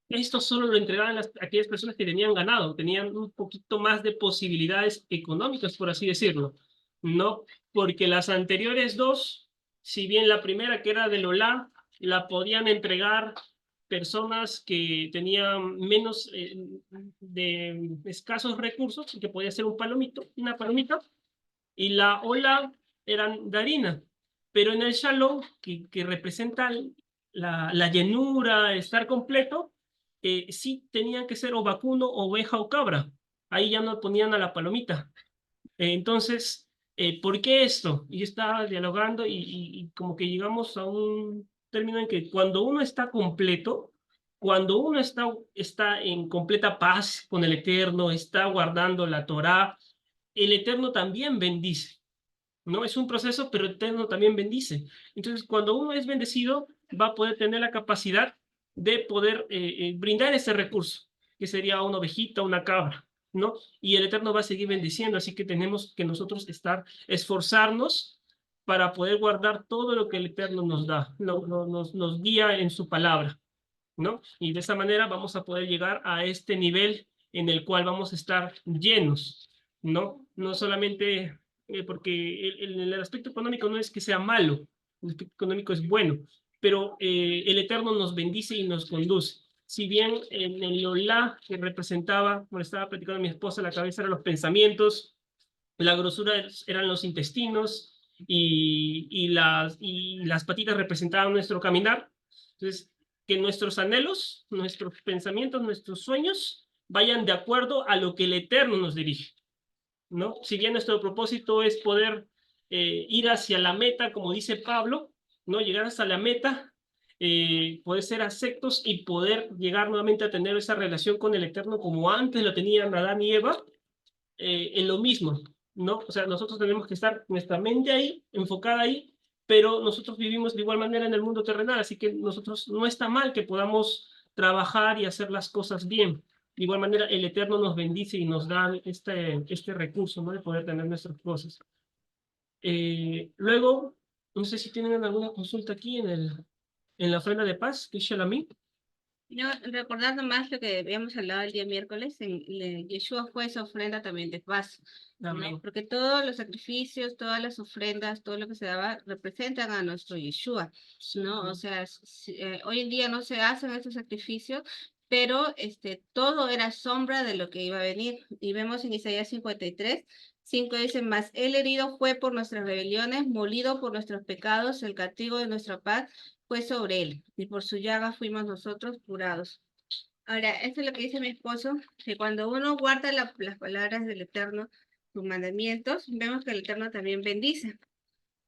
esto solo lo entregaban aquellas personas que tenían ganado, tenían un poquito más de posibilidades económicas, por así decirlo, ¿no? Porque las anteriores dos, si bien la primera, que era del Olá, la podían entregar personas que tenían menos de escasos recursos, que podía ser una palomita, y la Olá eran de harina. Pero en el Shalom, que representa la llenura, estar completo, sí tenían que ser o vacuno, oveja o cabra, ahí ya no ponían a la palomita. Entonces, ¿por qué esto? Y yo estaba dialogando y como que llegamos a un término en que cuando uno está completo, cuando uno está en completa paz con el Eterno, está guardando la Torá, el Eterno también bendice, ¿no? Es un proceso, pero el Eterno también bendice. Entonces, cuando uno es bendecido, va a poder tener la capacidad de poder brindar ese recurso, que sería una ovejita, una cabra, ¿no? Y el Eterno va a seguir bendiciendo, así que tenemos que nosotros esforzarnos para poder guardar todo lo que el Eterno nos da, nos guía en su palabra, ¿no? Y de esa manera vamos a poder llegar a este nivel en el cual vamos a estar llenos, ¿no? No solamente porque el aspecto económico no es que sea malo, el aspecto económico es bueno, pero el Eterno nos bendice y nos conduce. Si bien en el Olá que representaba, como estaba platicando mi esposa, la cabeza eran los pensamientos, la grosura eran los intestinos y las patitas representaban nuestro caminar. Entonces, que nuestros anhelos, nuestros pensamientos, nuestros sueños vayan de acuerdo a lo que el Eterno nos dirige, ¿no? Si bien nuestro propósito es poder ir hacia la meta, como dice Pablo, ¿no? Llegar hasta la meta, poder ser aceptos y poder llegar nuevamente a tener esa relación con el Eterno como antes lo tenían Adán y Eva, en lo mismo, ¿no? O sea, nosotros tenemos que estar nuestra mente ahí, enfocada ahí, pero nosotros vivimos de igual manera en el mundo terrenal, así que nosotros no está mal que podamos trabajar y hacer las cosas bien. De igual manera, el Eterno nos bendice y nos da este recurso, ¿no? De poder tener nuestras cosas. Luego, no sé si tienen alguna consulta aquí en la ofrenda de paz, que es Shalomí. Yo recordando más lo que habíamos hablado el día miércoles, Yeshua fue esa ofrenda también de paz, ¿no? Amén. Porque todos los sacrificios, todas las ofrendas, todo lo que se daba, representan a nuestro Yeshua, ¿no? O sea, hoy en día no se hacen estos sacrificios, pero todo era sombra de lo que iba a venir. Y vemos en Isaías 53:5 dice, mas él herido fue por nuestras rebeliones, molido por nuestros pecados, el castigo de nuestra paz fue sobre él, y por su llaga fuimos nosotros curados. Ahora, esto es lo que dice mi esposo, que cuando uno guarda las palabras del Eterno, sus mandamientos, vemos que el Eterno también bendice.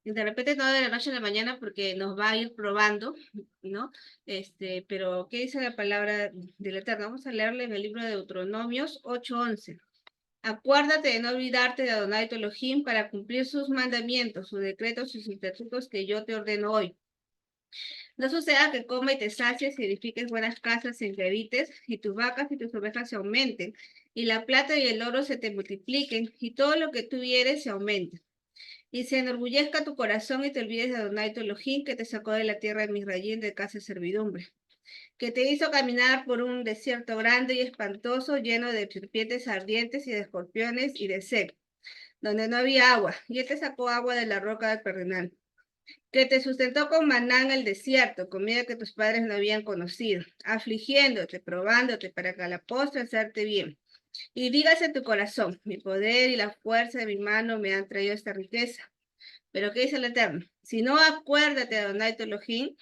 Y de repente no de la noche a la mañana porque nos va a ir probando, ¿no? Pero, ¿qué dice la palabra del Eterno? Vamos a leerle en el libro de Deuteronomios 8:11. Acuérdate de no olvidarte de Adonai tu Elohim para cumplir sus mandamientos, sus decretos, sus estatutos que yo te ordeno hoy. No suceda que coma y te sacies y edifiques buenas casas sin que habites, y tus vacas y tus ovejas se aumenten, y la plata y el oro se te multipliquen, y todo lo que tú vieres se aumente. Y se enorgullezca tu corazón y te olvides de Adonai tu Elohim, que te sacó de la tierra de Misrayim, de casa de servidumbre, que te hizo caminar por un desierto grande y espantoso, lleno de serpientes ardientes y de escorpiones y de sed, donde no había agua, y él te sacó agua de la roca del Perdonal, que te sustentó con maná en el desierto, comida que tus padres no habían conocido, afligiéndote, probándote, para que a la postre hacerte bien. Y dígase en tu corazón, mi poder y la fuerza de mi mano me han traído esta riqueza. Pero ¿qué dice el Eterno? Si no, acuérdate de Adonai tu Elohim,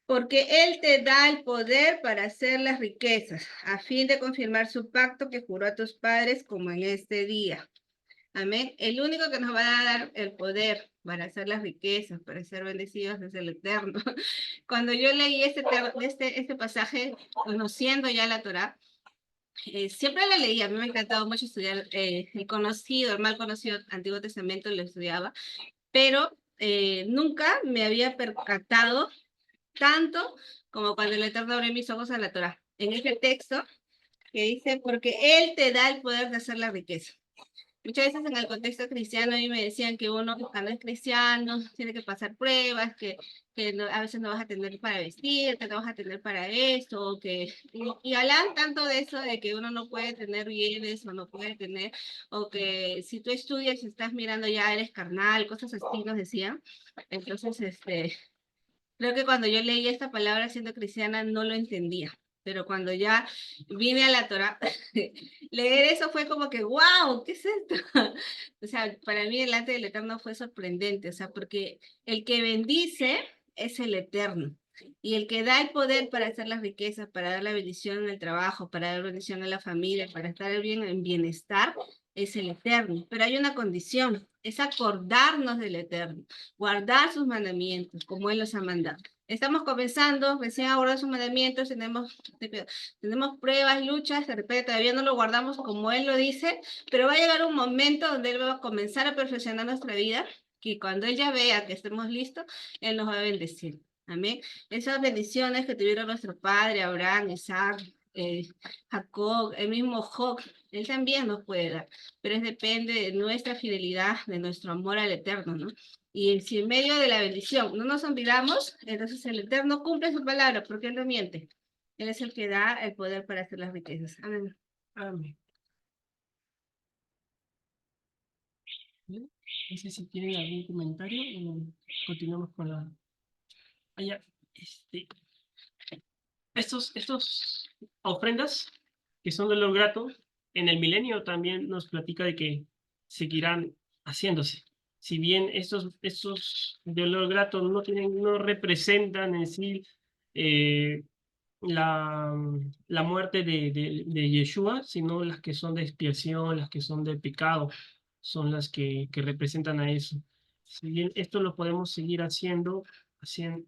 porque Él te da el poder para hacer las riquezas, a fin de confirmar su pacto que juró a tus padres como en este día. Amén. El único que nos va a dar el poder para hacer las riquezas, para ser bendecidos, es el Eterno. Cuando yo leí este pasaje, conociendo ya la Torá, siempre la leía. A mí me ha encantado mucho estudiar el conocido, el mal conocido Antiguo Testamento, lo estudiaba, pero nunca me había percatado tanto como cuando el Eterno abrió mis ojos a la Torá. En este texto que dice, porque Él te da el poder de hacer la riqueza. Muchas veces en el contexto cristiano a mí me decían que uno cuando es cristiano tiene que pasar pruebas, que a veces no vas a tener para vestir, que no vas a tener para esto, y hablan tanto de eso, de que uno no puede tener bienes o no puede tener, o que si tú estudias y estás mirando ya eres carnal, cosas así nos decían. Entonces, creo que cuando yo leí esta palabra siendo cristiana no lo entendía. Pero cuando ya vine a la Torá, leer eso fue como que, wow, ¿qué es esto? O sea, para mí delante del Eterno fue sorprendente, o sea, porque el que bendice es el Eterno. Y el que da el poder para hacer las riquezas, para dar la bendición en el trabajo, para dar bendición a la familia, para estar bien en bienestar, es el Eterno. Pero hay una condición, es acordarnos del Eterno, guardar sus mandamientos como Él los ha mandado. Estamos comenzando, recién a guardar sus mandamientos, tenemos pruebas, luchas, de repente todavía no lo guardamos como Él lo dice, pero va a llegar un momento donde Él va a comenzar a perfeccionar nuestra vida, que cuando Él ya vea que estemos listos, Él nos va a bendecir. Amén. Esas bendiciones que tuvieron nuestro padre, Abraham, Isaac, Jacob, el mismo Job, Él también nos puede dar, pero depende de nuestra fidelidad, de nuestro amor al Eterno, ¿no? Y si en medio de la bendición no nos olvidamos, entonces el Eterno cumple su palabra, porque Él no miente. Él es el que da el poder para hacer las riquezas. Amén. Amén. Bien, no sé si tienen algún comentario o continuamos con la... Allá, estos ofrendas que son de olor grato, en el milenio también nos platica de que seguirán haciéndose. Si bien estos de olor grato no representan en sí la muerte de Yeshua, sino las que son de expiación, las que son de pecado, son las que representan a eso. Si bien esto lo podemos seguir haciendo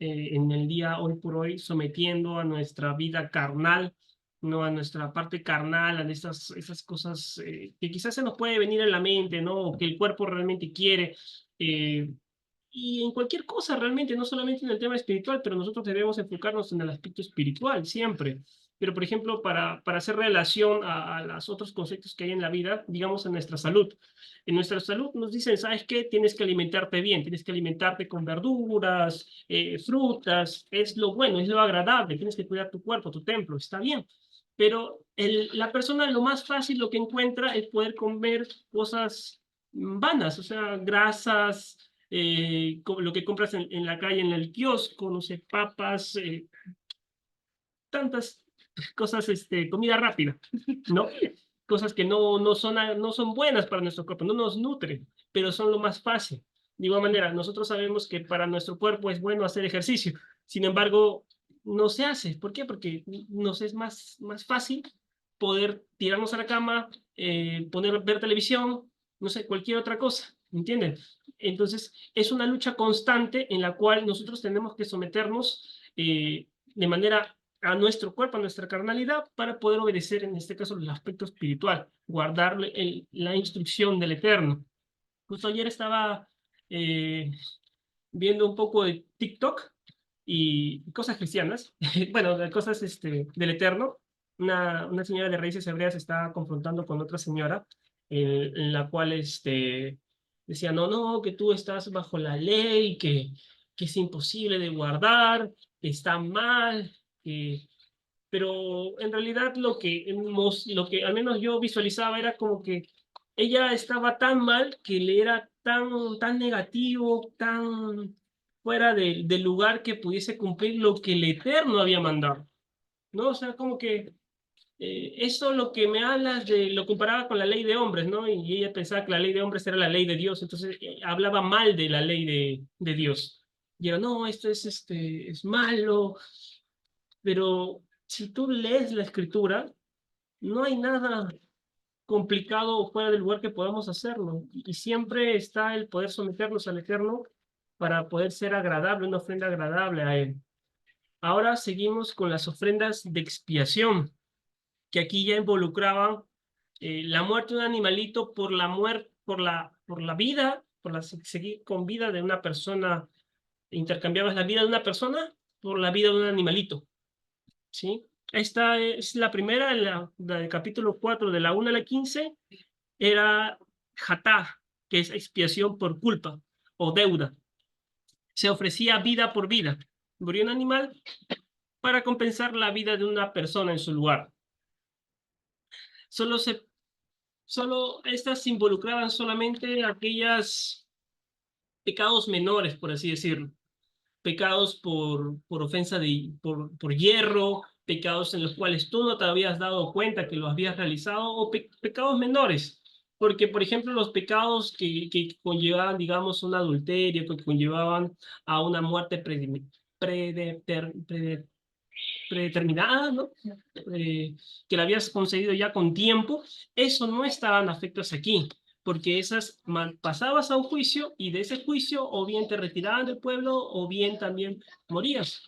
en el día hoy por hoy, sometiendo a nuestra vida carnal, no a nuestra parte carnal, a esas cosas que quizás se nos puede venir en la mente, ¿no? O que el cuerpo realmente quiere. Y en cualquier cosa realmente, no solamente en el tema espiritual, pero nosotros debemos enfocarnos en el aspecto espiritual siempre. Pero, por ejemplo, para hacer relación a los otros conceptos que hay en la vida, digamos en nuestra salud. En nuestra salud nos dicen, ¿sabes qué? Tienes que alimentarte bien, tienes que alimentarte con verduras, frutas, es lo bueno, es lo agradable, tienes que cuidar tu cuerpo, tu templo, está bien. Pero la persona lo más fácil lo que encuentra es poder comer cosas vanas, o sea, grasas, lo que compras en la calle, en el kiosco, no sé, papas, tantas cosas, comida rápida, ¿no? Cosas que no son buenas para nuestro cuerpo, no nos nutren, pero son lo más fácil. De igual manera, nosotros sabemos que para nuestro cuerpo es bueno hacer ejercicio, sin embargo, no se hace. ¿Por qué? Porque nos es más fácil poder tirarnos a la cama, ver televisión, no sé, cualquier otra cosa, ¿entienden? Entonces, es una lucha constante en la cual nosotros tenemos que someternos de manera a nuestro cuerpo, a nuestra carnalidad, para poder obedecer, en este caso, el aspecto espiritual, guardar la instrucción del Eterno. Justo ayer estaba viendo un poco de TikTok y cosas cristianas, bueno, de cosas del Eterno. Una señora de raíces hebreas estaba confrontando con otra señora en la cual decía, no, que tú estás bajo la ley, que es imposible de guardar, que está mal, pero en realidad lo que al menos yo visualizaba era como que ella estaba tan mal que le era tan negativo, tan fuera del lugar que pudiese cumplir lo que el Eterno había mandado, ¿no? O sea, como que eso lo que me hablas lo comparaba con la ley de hombres, ¿no? Y ella pensaba que la ley de hombres era la ley de Dios, entonces hablaba mal de la ley de Dios. Y era, no, esto es malo, pero si tú lees la escritura, no hay nada complicado o fuera del lugar que podamos hacerlo. Y siempre está el poder someternos al Eterno para poder ser agradable, una ofrenda agradable a Él. Ahora seguimos con las ofrendas de expiación, que aquí ya involucraban la muerte de un animalito por la muerte, por la vida, seguir con vida de una persona. Intercambiabas la vida de una persona por la vida de un animalito. ¿Sí? Esta es la primera, la del capítulo 4, de la 1 a la 15, era Hatá, que es expiación por culpa o deuda. Se ofrecía vida por vida. Murió un animal para compensar la vida de una persona en su lugar. Solo estas involucraban solamente aquellos pecados menores, por así decirlo. Pecados por ofensa por hierro, pecados en los cuales tú no te habías dado cuenta que lo habías realizado, o pecados menores. Porque, por ejemplo, los pecados que conllevaban, digamos, un adulterio, que conllevaban a una muerte predeterminada, ¿no? Que la habías concedido ya con tiempo, eso no estaban afectos aquí, porque esas pasabas a un juicio y de ese juicio o bien te retiraban del pueblo o bien también morías,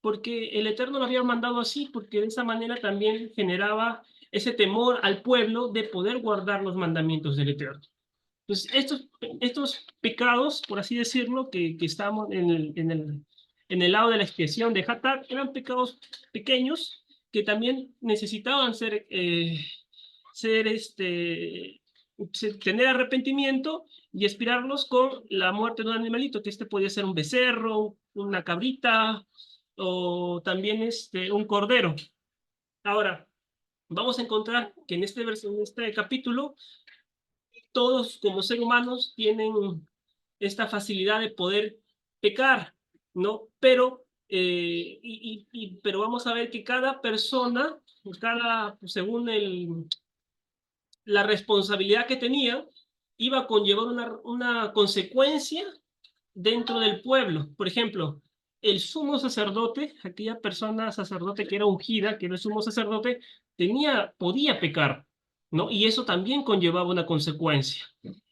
porque el Eterno lo había mandado así, porque de esa manera también generaba ese temor al pueblo de poder guardar los mandamientos del Eterno. Entonces, estos pecados, por así decirlo, que estamos en el lado de la expiación de Hatat, eran pecados pequeños que también necesitaban tener arrepentimiento y expirarlos con la muerte de un animalito, que podía ser un becerro, una cabrita o también un cordero. Ahora, vamos a encontrar que en este capítulo todos como seres humanos tienen esta facilidad de poder pecar, ¿no? Pero, pero vamos a ver que cada persona, según la responsabilidad que tenía, iba a conllevar una consecuencia dentro del pueblo. Por ejemplo, el sumo sacerdote, aquella persona sacerdote que era ungida, que era el sumo sacerdote, podía pecar, ¿no? Y eso también conllevaba una consecuencia.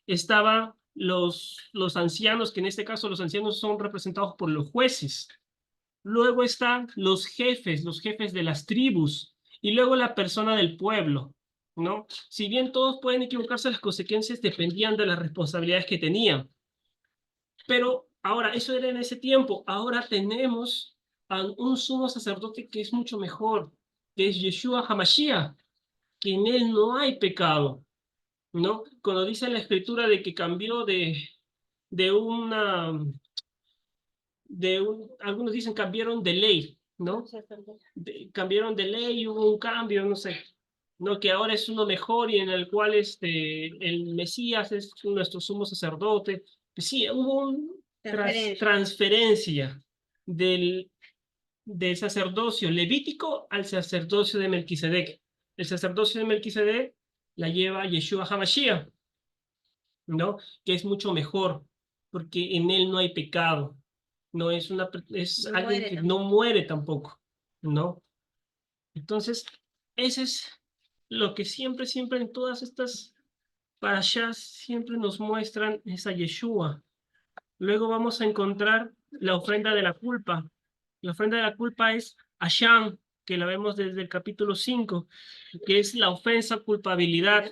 Estaban los ancianos, que en este caso los ancianos son representados por los jueces. Luego están los jefes de las tribus, y luego la persona del pueblo, ¿no? Si bien todos pueden equivocarse, las consecuencias dependían de las responsabilidades que tenían. Pero ahora, eso era en ese tiempo. Ahora tenemos a un sumo sacerdote que es mucho mejor, que es Yeshua HaMashiach, que en él no hay pecado, ¿no? Cuando dice en la escritura de que cambió algunos dicen cambiaron de ley, ¿no? Cambiaron de ley, hubo un cambio, no sé, ¿no? Que ahora es uno mejor y en el cual el Mesías es nuestro sumo sacerdote. Pues sí, hubo una transferencia del sacerdocio levítico al sacerdocio de Melquisedec. El sacerdocio de Melquisedec la lleva Yeshua HaMashiach, ¿no? Que es mucho mejor, porque en él no hay pecado. No es alguien que no muere tampoco, ¿no? Entonces, ese es lo que siempre en todas estas parashas siempre nos muestran esa Yeshua. Luego vamos a encontrar la ofrenda de la culpa. La ofrenda de la culpa es Asham, que la vemos desde el capítulo 5, que es la ofensa, culpabilidad.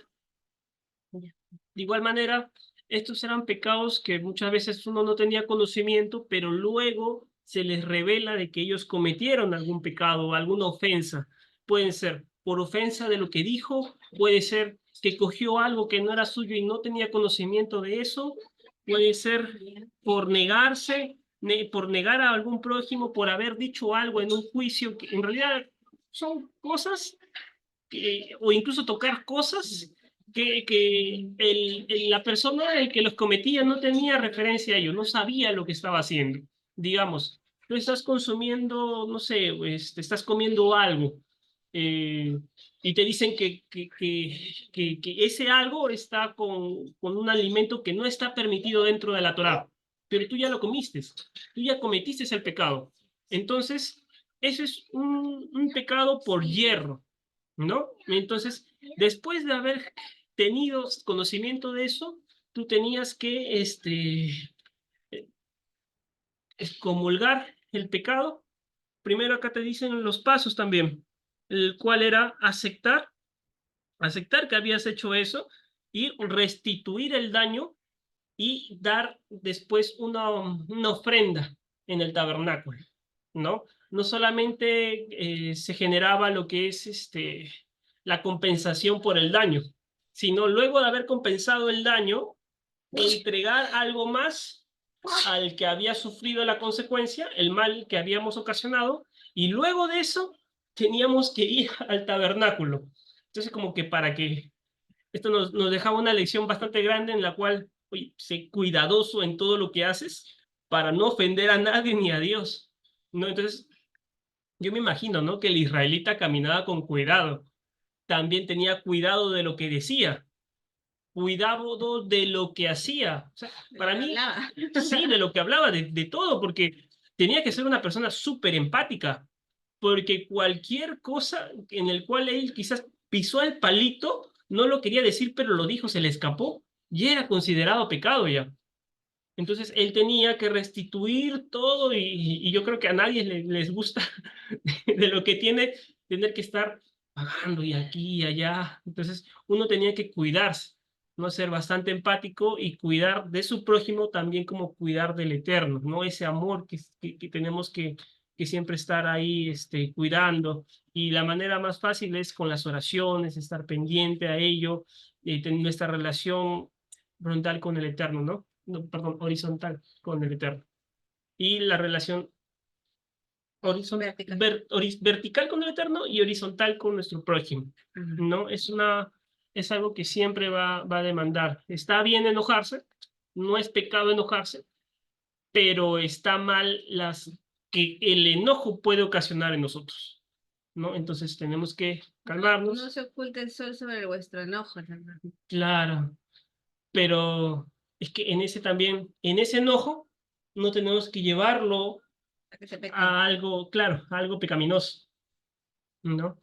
De igual manera, estos eran pecados que muchas veces uno no tenía conocimiento, pero luego se les revela de que ellos cometieron algún pecado o alguna ofensa. Pueden ser por ofensa de lo que dijo, puede ser que cogió algo que no era suyo y no tenía conocimiento de eso, puede ser por por negar a algún prójimo, por haber dicho algo en un juicio, que en realidad son cosas, o incluso tocar cosas que la persona el que los cometía no tenía referencia a ello, no sabía lo que estaba haciendo. Digamos, tú estás consumiendo, no sé, estás comiendo algo y te dicen que ese algo está con un alimento que no está permitido dentro de la Torá, pero tú ya lo comiste, tú ya cometiste el pecado. Entonces, eso es un pecado por hierro, ¿no? Entonces, después de haber tenido conocimiento de eso, tú tenías que excomulgar el pecado. Primero acá te dicen los pasos también, el cual era aceptar que habías hecho eso y restituir el daño y dar después una ofrenda en el tabernáculo, ¿no? No solamente se generaba lo que es la compensación por el daño, sino luego de haber compensado el daño, entregar algo más al que había sufrido la consecuencia, el mal que habíamos ocasionado, y luego de eso teníamos que ir al tabernáculo. Entonces, como que para que esto nos dejaba una lección bastante grande en la cual, oye, sé cuidadoso en todo lo que haces para no ofender a nadie ni a Dios, ¿no? Entonces, yo me imagino, ¿no? Que el israelita caminaba con cuidado, también tenía cuidado de lo que decía, cuidado de lo que hacía. O sea, para mí, sí, de lo que hablaba, de todo, porque tenía que ser una persona súper empática, porque cualquier cosa en el cual él quizás pisó el palito, no lo quería decir, pero lo dijo, se le escapó, y era considerado pecado ya. Entonces él tenía que restituir todo y yo creo que a nadie les gusta de lo que tiene tener que estar pagando y aquí y allá. Entonces uno tenía que cuidarse, no ser bastante empático y cuidar de su prójimo también como cuidar del eterno, ¿no? Ese amor que tenemos que siempre estar ahí cuidando. Y la manera más fácil es con las oraciones, estar pendiente a ello, tener nuestra relación frontal con el eterno, ¿no? No, perdón, horizontal con el eterno. Y la relación Vertical. vertical con el eterno y horizontal con nuestro prójimo, Ujú. ¿no? Es algo que siempre va a demandar. Está bien enojarse, no es pecado enojarse, pero está mal que el enojo puede ocasionar en nosotros, ¿no? Entonces tenemos que calmarnos. No se oculte el sol sobre vuestro enojo, hermano. Claro, pero es que en ese enojo, no tenemos que llevarlo Para que se peque. a algo, claro, a algo pecaminoso, ¿no?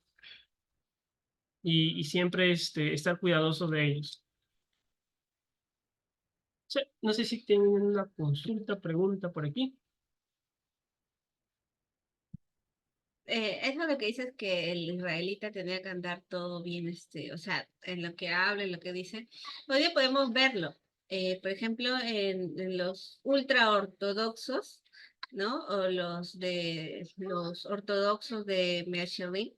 Y siempre estar cuidadoso de ellos. Sí, no sé si tienen una consulta, pregunta por aquí. Eso lo que dices que el israelita tenía que andar todo bien, o sea, en lo que habla, en lo que dice. Hoy día podemos verlo. Por ejemplo, en los ultra ortodoxos, ¿no? O los ortodoxos de Mechelen,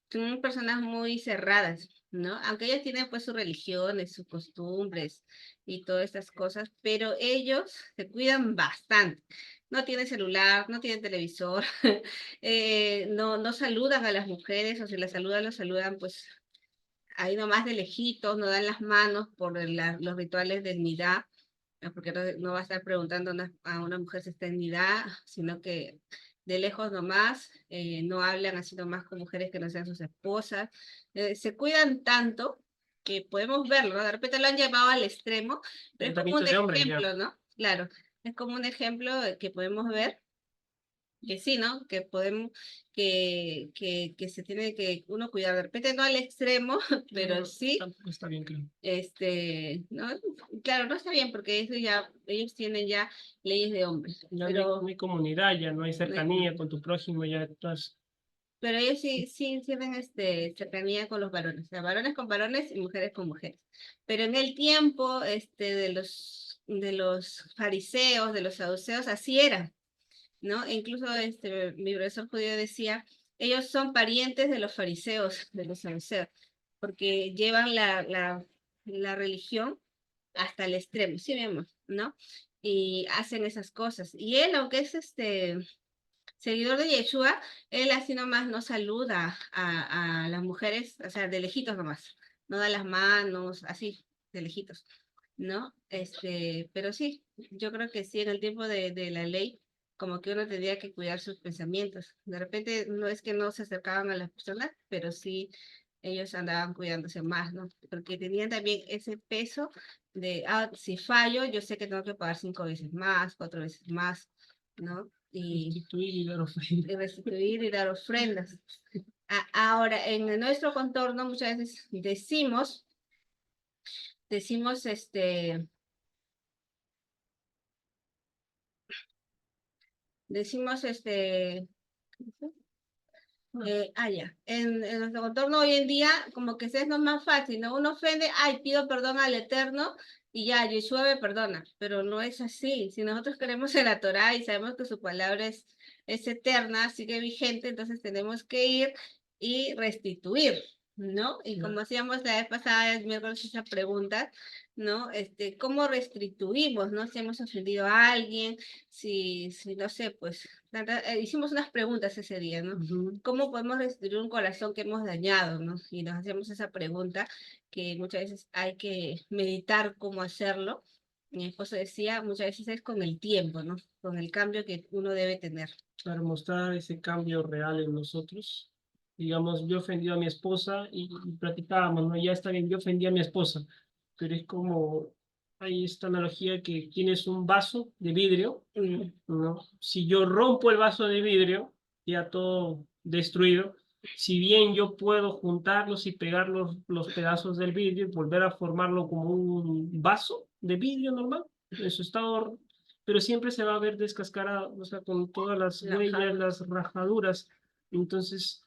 son personas muy cerradas, ¿no? Aunque ellos tienen pues sus religiones, sus costumbres y todas estas cosas, pero ellos se cuidan bastante. No tienen celular, no tienen televisor, no saludan a las mujeres, o si las saludan, los saludan pues ahí nomás de lejitos, no dan las manos por los rituales del nidá, porque no va a estar preguntando a una mujer si está en nidá, sino que de lejos nomás, no hablan así nomás con mujeres que no sean sus esposas, se cuidan tanto que podemos verlo, ¿no? De repente lo han llevado al extremo, pero es como un Tratamientos de hombre, ya. ejemplo, ¿no? Claro, es como un ejemplo que podemos ver que sí, ¿no? Que podemos, que se tiene que uno cuidar, de repente no al extremo, pero No, sí, tampoco está bien, claro. no, claro, no está bien porque eso ya, ellos tienen ya leyes de hombres, Ya pero, no hay comunidad, ya no hay no hay cercanía con tu prójimo, ya estás. pero ellos sí tienen cercanía con los varones, o sea, varones con varones y mujeres con mujeres. Pero en el tiempo, de los fariseos, de los saduceos, así era. ¿No? E incluso mi profesor judío decía, ellos son parientes de los fariseos, de los saduceos, porque llevan la religión hasta el extremo, sí vemos, ¿no? Y hacen esas cosas. Y él, aunque es seguidor de Yeshua, él así nomás no saluda a las mujeres, o sea, de lejitos nomás, no da las manos, así, de lejitos, ¿no? Pero sí, yo creo que sí, en el tiempo de la ley, como que uno tendría que cuidar sus pensamientos. De repente no es que no se acercaban a las personas, pero sí ellos andaban cuidándose más, ¿no? Porque tenían también ese peso de, si fallo, yo sé que tengo que pagar 5 veces más, 4 veces más, ¿no? Restituir y dar ofrenda. Y restituir y dar ofrendas. Ahora, en nuestro contorno muchas veces decimos, decimos, ya, en nuestro contorno hoy en día, como que es lo más fácil, ¿no? Uno ofende, ay, pido perdón al Eterno y ya, Yeshua me perdona, pero no es así. Si nosotros creemos en la Torá y sabemos que su palabra es eterna, sigue vigente, entonces tenemos que ir y restituir, ¿no? Y como hacíamos la vez pasada, el miércoles, esa pregunta, ¿no? ¿Cómo restituimos, no? Si hemos ofendido a alguien, si no sé, pues, hicimos unas preguntas ese día, ¿no? ¿Cómo podemos restituir un corazón que hemos dañado, ¿no? Y nos hacemos esa pregunta que muchas veces hay que meditar cómo hacerlo. Mi esposo decía, muchas veces es con el tiempo, ¿no? Con el cambio que uno debe tener. Para mostrar ese cambio real en nosotros. Digamos, yo ofendí a mi esposa y platicábamos, ¿no? Ya está bien, yo ofendí a mi esposa, pero es como hay esta analogía que tienes un vaso de vidrio, ¿no? Si yo rompo el vaso de vidrio, ya todo destruido, si bien yo puedo juntarlos y pegar los pedazos del vidrio y volver a formarlo como un vaso de vidrio normal, en su estado, pero siempre se va a ver descascarado, o sea, con todas las huellas, las rajaduras, entonces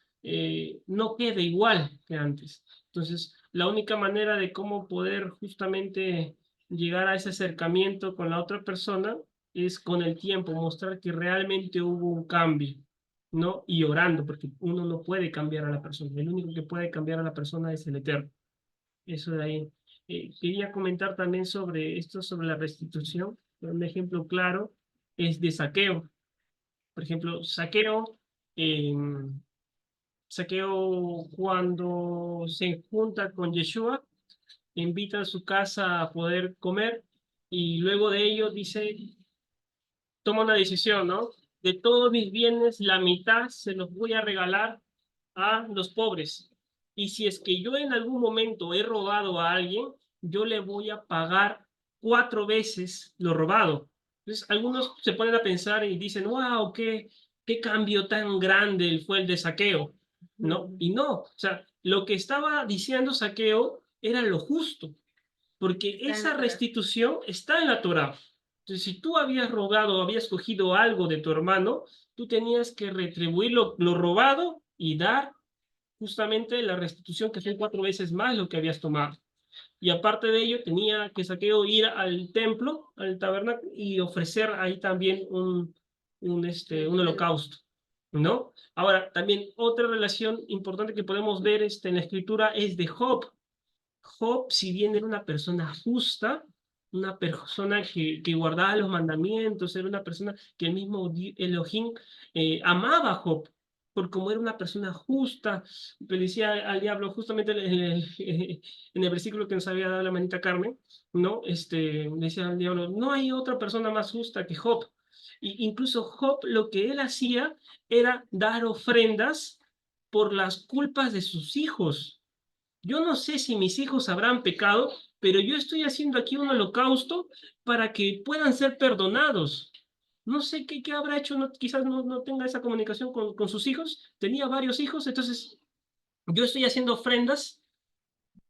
no queda igual que antes. Entonces, la única manera de cómo poder justamente llegar a ese acercamiento con la otra persona es con el tiempo, mostrar que realmente hubo un cambio, ¿no? Y orando, porque uno no puede cambiar a la persona, el único que puede cambiar a la persona es el Eterno. Eso de ahí. Quería comentar también sobre esto, sobre la restitución. Un ejemplo claro es de Saqueo. Por ejemplo, Saqueo cuando se junta con Yeshua, invita a su casa a poder comer y luego de ello dice, toma una decisión, ¿no? De todos mis bienes, la mitad se los voy a regalar a los pobres. Y si es que yo en algún momento he robado a alguien, yo le voy a pagar 4 veces lo robado. Entonces, algunos se ponen a pensar y dicen, wow, qué cambio tan grande fue el de Saqueo, ¿no? Y no, o sea, lo que estaba diciendo Saqueo era lo justo, porque en la esa Torá. restitución está en la Torá. Entonces, si tú habías robado o habías cogido algo de tu hermano, tú tenías que retribuir lo robado y dar justamente la restitución, que son 4 veces más lo que habías tomado. Y aparte de ello, tenía que Saqueo ir al templo, al tabernáculo, y ofrecer ahí también un holocausto, ¿no? Ahora, también otra relación importante que podemos ver en la escritura es de Job. Job, si bien era una persona justa, una persona que guardaba los mandamientos, era una persona que el mismo Elohim amaba a Job, por como era una persona justa, le decía al diablo, justamente en el versículo que nos había dado la manita Carmen, ¿no? Le decía al diablo, no hay otra persona más justa que Job. Incluso Job, lo que él hacía era dar ofrendas por las culpas de sus hijos. Yo no sé si mis hijos habrán pecado, pero yo estoy haciendo aquí un holocausto para que puedan ser perdonados. No sé qué habrá hecho, quizás no tenga esa comunicación con sus hijos. Tenía varios hijos, entonces yo estoy haciendo ofrendas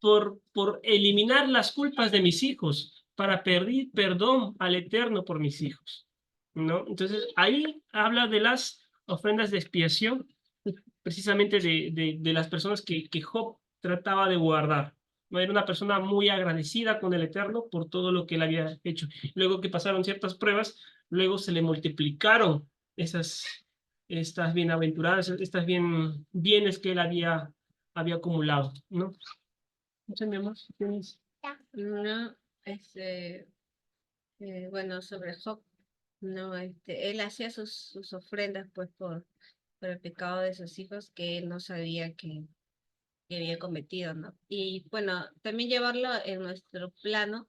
por eliminar las culpas de mis hijos, para pedir perdón al Eterno por mis hijos, ¿no? Entonces ahí habla de las ofrendas de expiación, precisamente de las personas que Job trataba de guardar. ¿No? Era una persona muy agradecida con el Eterno por todo lo que él había hecho. Luego que pasaron ciertas pruebas, luego se le multiplicaron estas bienaventuradas, bienes que él había acumulado, ¿no? No sé, mi amor, si tienes... No, bueno, sobre Job, no, él hacía sus ofrendas pues por el pecado de sus hijos que él no sabía que había cometido, ¿no? Y bueno, también llevarlo en nuestro plano,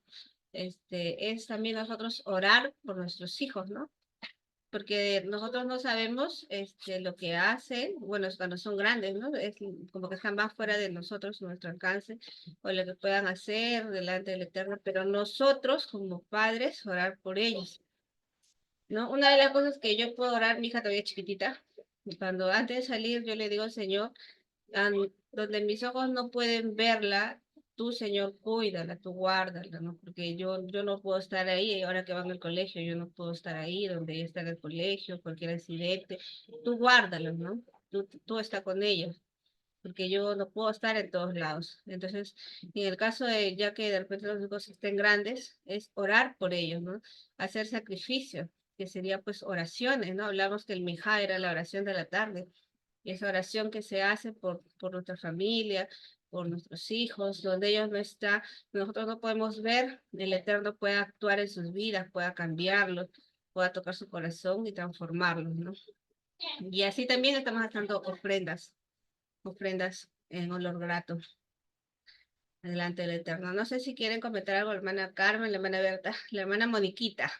es también nosotros orar por nuestros hijos, ¿no? Porque nosotros no sabemos lo que hacen, bueno, cuando son grandes, ¿no? Es como que están más fuera de nosotros, nuestro alcance, o lo que puedan hacer delante del Eterno, pero nosotros como padres orar por ellos, ¿no? Una de las cosas que yo puedo orar, mi hija todavía chiquitita, y cuando antes de salir yo le digo al Señor, donde mis ojos no pueden verla, tú, Señor, cuídala, tú guárdala, ¿no? Porque yo no puedo estar ahí, ahora que van al colegio, yo no puedo estar ahí, donde ella está en el colegio, cualquier accidente, tú guárdala, ¿no? Tú estás con ellos, porque yo no puedo estar en todos lados. Entonces, en el caso de, ya que de repente los hijos estén grandes, es orar por ellos, ¿no? Hacer sacrificio, que sería pues oraciones, ¿no? Hablamos que el Mijá era la oración de la tarde, y esa oración que se hace por nuestra familia, por nuestros hijos, donde ellos no están, nosotros no podemos ver, el Eterno puede actuar en sus vidas, pueda cambiarlos, pueda tocar su corazón y transformarlos, ¿no? Y así también estamos haciendo ofrendas en olor grato delante del Eterno. No sé si quieren comentar algo, la hermana Carmen, la hermana Berta, la hermana Moniquita,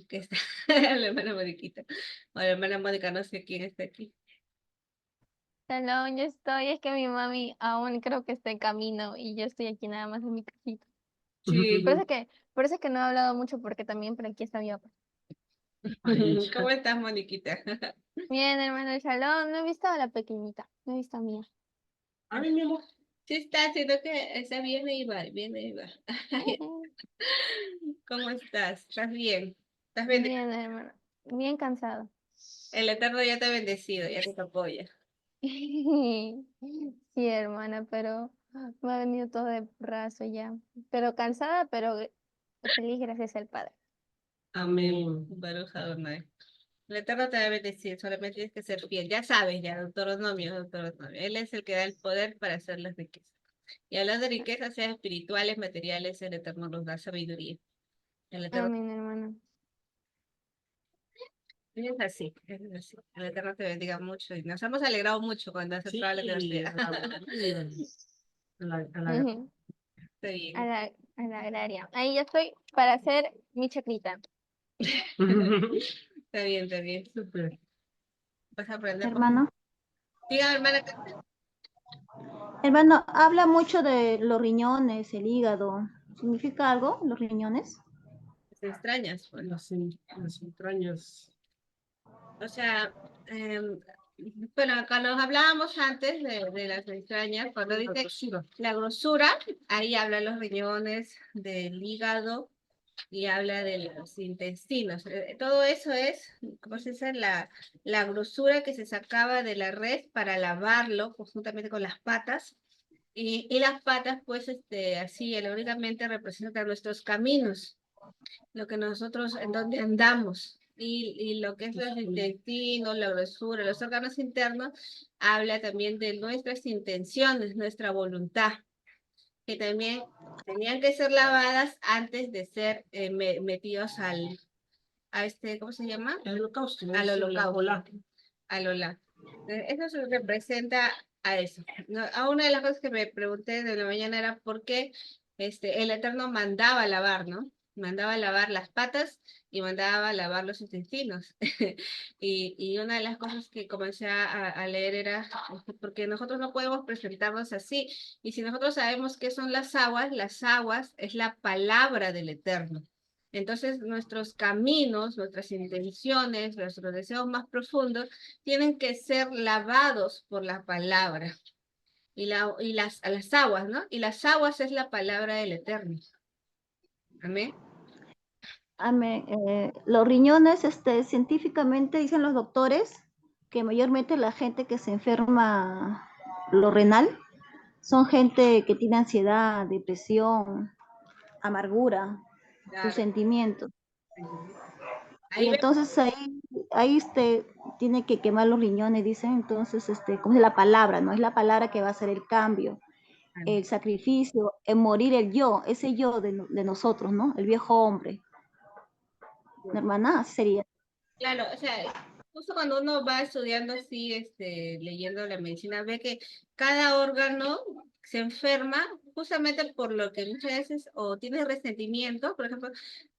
que está, la hermana Moniquita, o la hermana Mónica, no sé quién está aquí. No, yo estoy, es que mi mami aún creo que está en camino y yo estoy aquí nada más en mi casita. Sí. Por eso es que no he hablado mucho, porque también por aquí está mi papá. ¿Cómo estás, Moniquita? Bien, hermano Shalom, no he visto a la pequeñita, no he visto a Mía. A ver, mi amor. Sí está, siento que está bien y va, bien y va. ¿Cómo estás? ¿Estás bien? ¿Estás bien? Bien, hermano, bien cansado. El Eterno ya te ha bendecido, ya te apoya. Sí, hermana, pero me ha venido todo de brazo ya. Pero cansada, pero feliz gracias al Padre. Amén. Baruch Adonai. El Eterno te va a bendecir, solamente tienes que ser fiel. Ya sabes, ya, Deuteronomio, Deuteronomio. Él es el que da el poder para hacer las riquezas. Y hablando de riquezas, sean espirituales, materiales, el Eterno nos da sabiduría. El Eterno Amén, hermano. es así, es así. El Eterno te bendiga mucho. Y nos hemos alegrado mucho cuando has Sí, entrado a la universidad. Ujú, Está bien. a la agraria. Ahí ya estoy para hacer mi chacrita. Está bien, está bien. Súper. Vas a aprender. Hermano. Dígame, hermana, Hermano, habla mucho de los riñones, el hígado. ¿Significa algo, los riñones? te extrañas. Pues. Las entrañas. O sea, bueno, cuando hablábamos antes de las entrañas, cuando La dice grosura. la grosura, ahí habla de los riñones, del hígado y habla de los intestinos. Todo eso es, ¿cómo se dice? La grosura que se sacaba de la res para lavarlo conjuntamente con las patas. Y las patas, pues, así, alégoricamente representan nuestros caminos, lo que nosotros, en donde andamos. Y lo que es los intestinos, la grosura, los órganos internos, habla también de nuestras intenciones, nuestra voluntad, que también tenían que ser lavadas antes de ser metidos ¿cómo se llama? El holocausto. Al holocausto. Hola. Al hola. Eso se representa a eso. A una de las cosas que me pregunté de la mañana era por qué el Eterno mandaba lavar, ¿no? Mandaba lavar las patas y mandaba lavar los intestinos. Y una de las cosas que comencé a leer era porque nosotros no podemos presentarnos así. Y si nosotros sabemos qué son las aguas es la palabra del Eterno. Entonces, nuestros caminos, nuestras intenciones, nuestros deseos más profundos tienen que ser lavados por la palabra. Y las aguas, ¿no? Y las aguas es la palabra del Eterno. Amén. Amén. Los riñones, científicamente dicen los doctores que mayormente la gente que se enferma lo renal son gente que tiene ansiedad, depresión, amargura, sus Claro. sentimientos. Ahí Y entonces ahí tiene que quemar los riñones, dicen. Entonces, como es la palabra, ¿no? Es la palabra que va a hacer el cambio, el sacrificio, el morir el yo, ese yo de nosotros, ¿no? El viejo hombre. Hermana, así sería. Claro, o sea, justo cuando uno va estudiando así, leyendo la medicina, ve que cada órgano se enferma justamente por lo que muchas veces o tiene resentimiento, por ejemplo,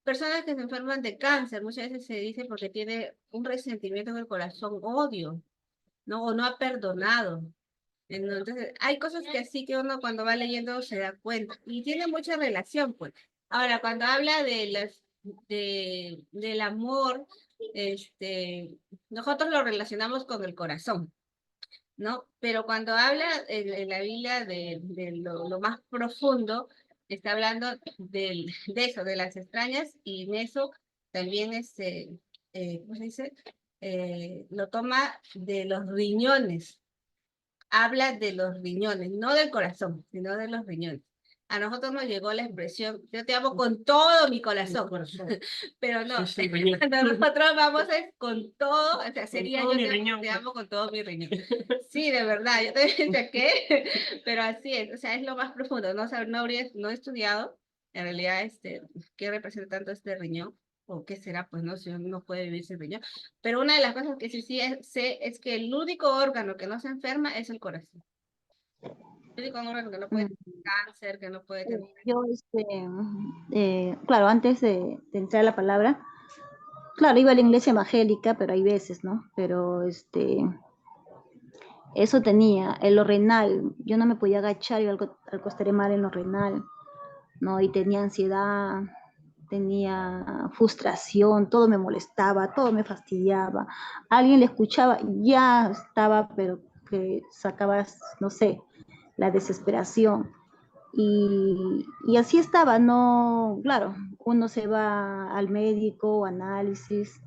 personas que se enferman de cáncer, muchas veces se dice porque tiene un resentimiento en el corazón, odio, ¿no? O no ha perdonado. Entonces, hay cosas que así que uno cuando va leyendo se da cuenta y tiene mucha relación, pues. Ahora, cuando habla del amor, nosotros lo relacionamos con el corazón, ¿no? Pero cuando habla en la Biblia de lo más profundo, está hablando de eso, de las extrañas, y en eso también ¿cómo se dice? Lo toma de los riñones. Habla de los riñones, no del corazón, sino de los riñones. A nosotros nos llegó la expresión, yo te amo con todo mi corazón, pero no, Sí, riñón. cuando nosotros vamos es con todo, o sea, sería todo yo mi te riñón. amo con todo mi riñón. Sí, de verdad, yo también saqué, pero así es, o sea, es lo más profundo, no he estudiado, en realidad, qué representa tanto este riñón, o qué será, pues no, si uno no puede vivir sin riñón, pero una de las cosas que sé es que el único órgano que no se enferma es el corazón. El único órgano que no puede tener cáncer, que no puede tener... Yo, claro, antes de entrar a la palabra, claro, iba a la iglesia evangélica, pero hay veces, ¿no? Pero eso tenía, en lo renal, yo no me podía agachar, yo algo estaré mal en lo renal. ¿no? Y tenía ansiedad, tenía frustración, todo me molestaba, todo me fastidiaba. Alguien le escuchaba, ya estaba, pero que sacaba, no sé, la desesperación. Y así estaba, no, claro, uno se va al médico, análisis,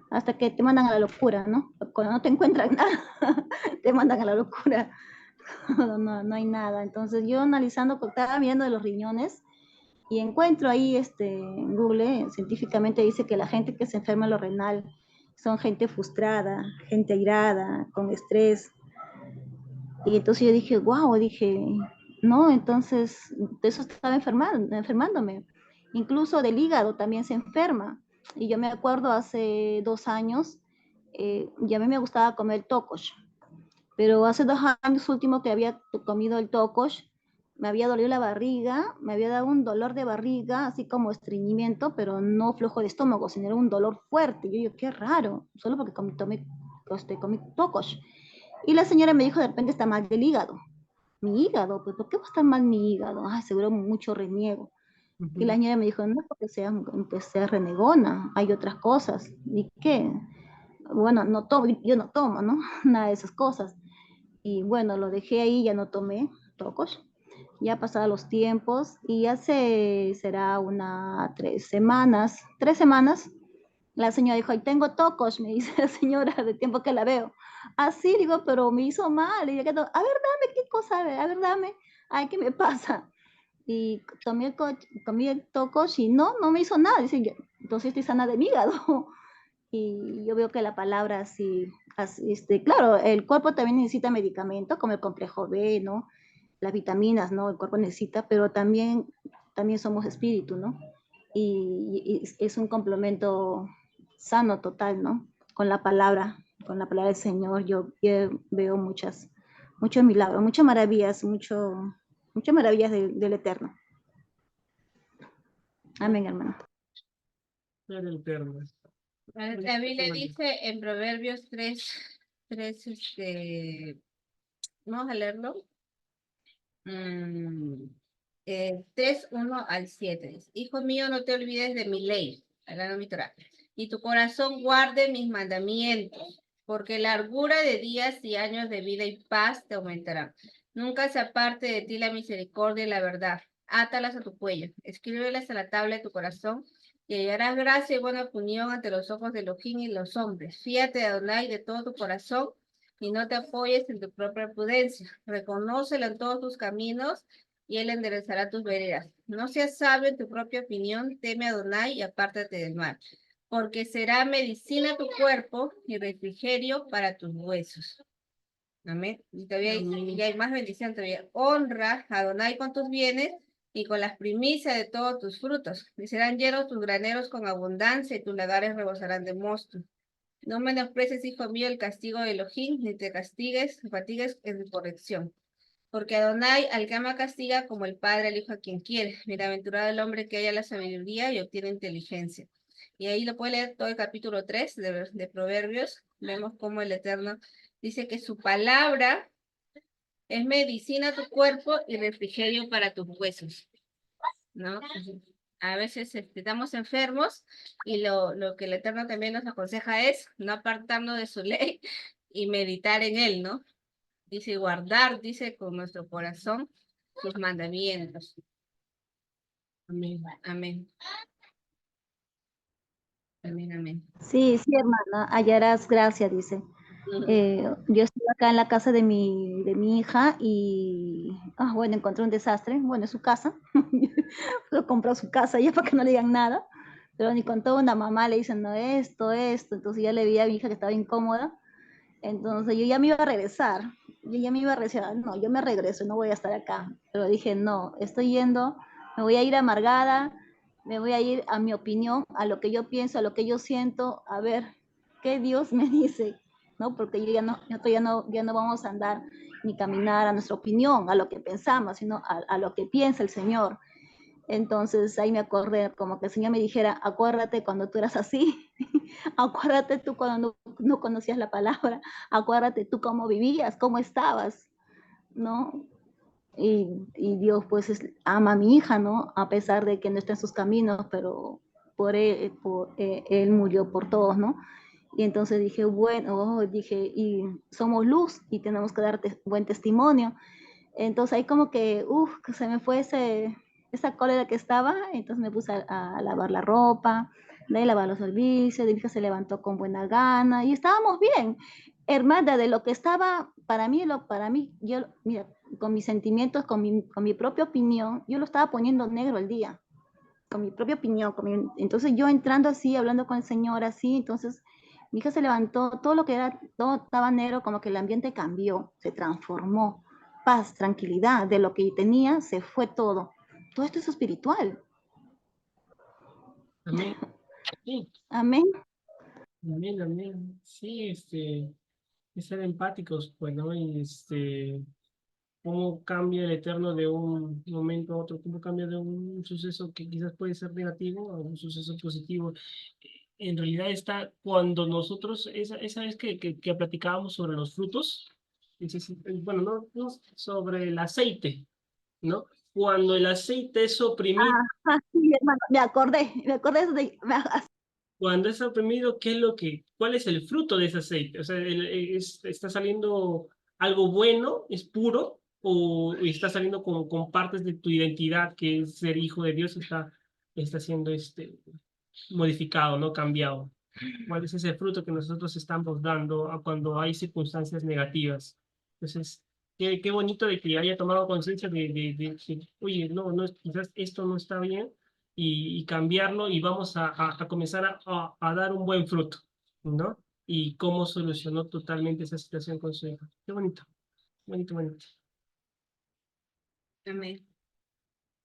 hasta que te mandan a la locura, ¿no? Cuando no te encuentran nada, te mandan a la locura, no hay nada. Entonces yo analizando, estaba viendo de los riñones y encuentro ahí en Google, científicamente dice que la gente que se enferma de lo renal son gente frustrada, gente airada, con estrés. Y entonces yo dije, wow, dije, no, entonces de eso estaba enfermándome. Incluso del hígado también se enferma. Y yo me acuerdo hace 2 años, y a mí me gustaba comer tocos, pero hace 2 años último que había comido el tocos, me había dolido la barriga, me había dado un dolor de barriga, así como estreñimiento, pero no flojo de estómago, sino era un dolor fuerte. Yo digo, qué raro, solo porque comí tocos. Y la señora me dijo, de repente está mal del hígado. Mi hígado, pues, ¿por qué va a estar mal mi hígado? Ay, seguro mucho reniego. Y la señora me dijo, no porque seas renegona, hay otras cosas. ¿Y qué? Bueno, no tomo, yo no tomo, ¿no? Nada de esas cosas. Y bueno, lo dejé ahí, ya no tomé tocos. Ya pasaron los tiempos y hace, será 3 semanas, la señora dijo, ay, tengo tocos, me dice la señora, de tiempo que la veo. Así digo, pero me hizo mal. Y yo quedo, a ver, dame, ¿qué cosa? A ver, dame. Ay, ¿qué me pasa? Y comí el tocos y no me hizo nada. Dice, entonces estoy sana de mi hígado. Y yo veo que la palabra así, claro, el cuerpo también necesita medicamentos, como el complejo B, ¿no? Las vitaminas, ¿no? El cuerpo necesita, pero también somos espíritu, ¿no? Y es un complemento sano total, ¿no? Con la palabra del Señor, yo veo muchos milagros, muchas maravillas, muchas maravillas del Eterno. Amén, hermano. El Eterno. La Biblia dice en Proverbios 3, vamos a leerlo. 3, 1 al 7. Dice, hijo mío, no te olvides de mi ley, hablando mi Torah, y tu corazón guarde mis mandamientos, porque largura de días y años de vida y paz te aumentarán. Nunca se aparte de ti la misericordia y la verdad. Átalas a tu cuello, escríbelas a la tabla de tu corazón, y hallarás gracia y buena opinión ante los ojos de Elohim y los hombres. Fíate de Adonai de todo tu corazón y no te apoyes en tu propia prudencia. Reconócelo en todos tus caminos y él enderezará tus veredas. No seas sabio en tu propia opinión, teme a Adonai y apártate del mal, porque será medicina tu cuerpo y refrigerio para tus huesos. Amén. Y todavía hay más bendición todavía. Honra a Adonai con tus bienes y con las primicias de todos tus frutos. Y serán llenos tus graneros con abundancia y tus lagares rebosarán de mosto. No menosprecies, hijo mío, el castigo de Elohim, ni te fatigues en su corrección. Porque Adonai al que ama castiga como el padre al hijo a quien quiere. Bienaventurado el hombre que haya la sabiduría y obtiene inteligencia. Y ahí lo puede leer todo el capítulo 3 de Proverbios. Vemos cómo el Eterno dice que su palabra es medicina a tu cuerpo y refrigerio para tus huesos, ¿no? A veces estamos enfermos y lo que el Eterno también nos aconseja es no apartarnos de su ley y meditar en él, ¿no? Dice guardar, dice con nuestro corazón sus mandamientos. Amén. Amén. Amén, amén. Sí, hermana, hallarás gracia, dice. Yo estoy acá en la casa de mi hija y, bueno, encontré un desastre. Bueno, es su casa. Compró su casa ya para que no le digan nada. Pero ni con toda una mamá le dicen, no, esto. Entonces ya le vi a mi hija que estaba incómoda. Entonces yo ya me iba a regresar. No, yo me regreso, no voy a estar acá. Pero dije, no, estoy yendo, me voy a ir amargada, me voy a ir a mi opinión, a lo que yo pienso, a lo que yo siento, a ver qué Dios me dice, ¿no? Porque nosotros ya no vamos a andar ni caminar a nuestra opinión, a lo que pensamos, sino a lo que piensa el Señor. Entonces ahí me acordé, como que el Señor me dijera, acuérdate cuando tú eras así, acuérdate tú cuando no conocías la palabra, acuérdate tú cómo vivías, cómo estabas, ¿no? y Dios pues ama a mi hija, ¿no? A pesar de que no está en sus caminos, pero él murió por todos, ¿no? Y entonces dije, bueno, dije, y somos luz y tenemos que dar buen testimonio. Entonces ahí como que, que se me fue esa cólera que estaba, entonces me puse a lavar la ropa, de lavar los servicios, mi hija se levantó con buena gana y estábamos bien. Hermana, de lo que estaba, para mí, yo, mira, con mis sentimientos, con mi propia opinión, yo lo estaba poniendo negro el día, con mi propia opinión. Entonces yo entrando así, hablando con el Señor así, entonces mi hija se levantó, todo lo que era, todo estaba negro, como que el ambiente cambió, se transformó. Paz, tranquilidad, de lo que tenía se fue todo. Todo esto es espiritual. Amén. Sí, Amén. amén, amén. Sí, es ser empáticos, pues, ¿no? Y cómo cambia el Eterno de un momento a otro, cómo cambia de un suceso que quizás puede ser negativo a un suceso positivo. En realidad está cuando nosotros, esa vez que platicábamos sobre los frutos, bueno, no sobre el aceite, ¿no? Cuando el aceite es oprimido, Sí, hermano, me acordé cuando es oprimido, cuál es el fruto de ese aceite? O sea, ¿está saliendo algo bueno, es puro, o está saliendo con partes de tu identidad, que es ser hijo de Dios, está siendo modificado, ¿no? Cambiado. ¿Cuál es ese fruto que nosotros estamos dando cuando hay circunstancias negativas? Entonces, qué bonito de que haya tomado conciencia oye, quizás esto no está bien y cambiarlo y vamos a comenzar a dar un buen fruto, ¿no? Y cómo solucionó totalmente esa situación con su hijo. Qué bonito, bonito, bonito. Amén.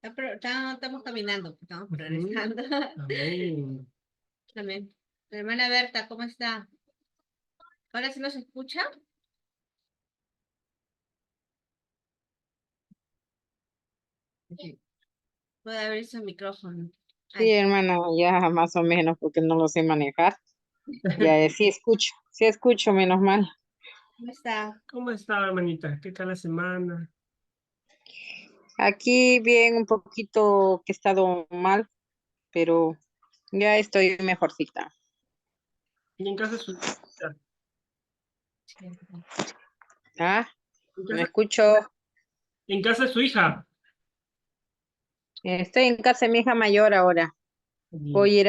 Estamos caminando, estamos Ujú. progresando. Amén. Amén. La hermana Berta, ¿cómo está? ¿Ahora sí nos escucha? Puede abrir su micrófono. Sí, Ay, hermana, ya más o menos, porque no lo sé manejar. Ya sí escucho, menos mal. ¿cómo está? ¿Cómo está, hermanita? ¿Qué tal la semana? Aquí bien, un poquito que he estado mal, pero ya estoy mejorcita. Y en casa su ¿Ah? en No casa, escucho. en casa de su hija. Estoy en casa de mi hija mayor ahora. Bien. Voy a ir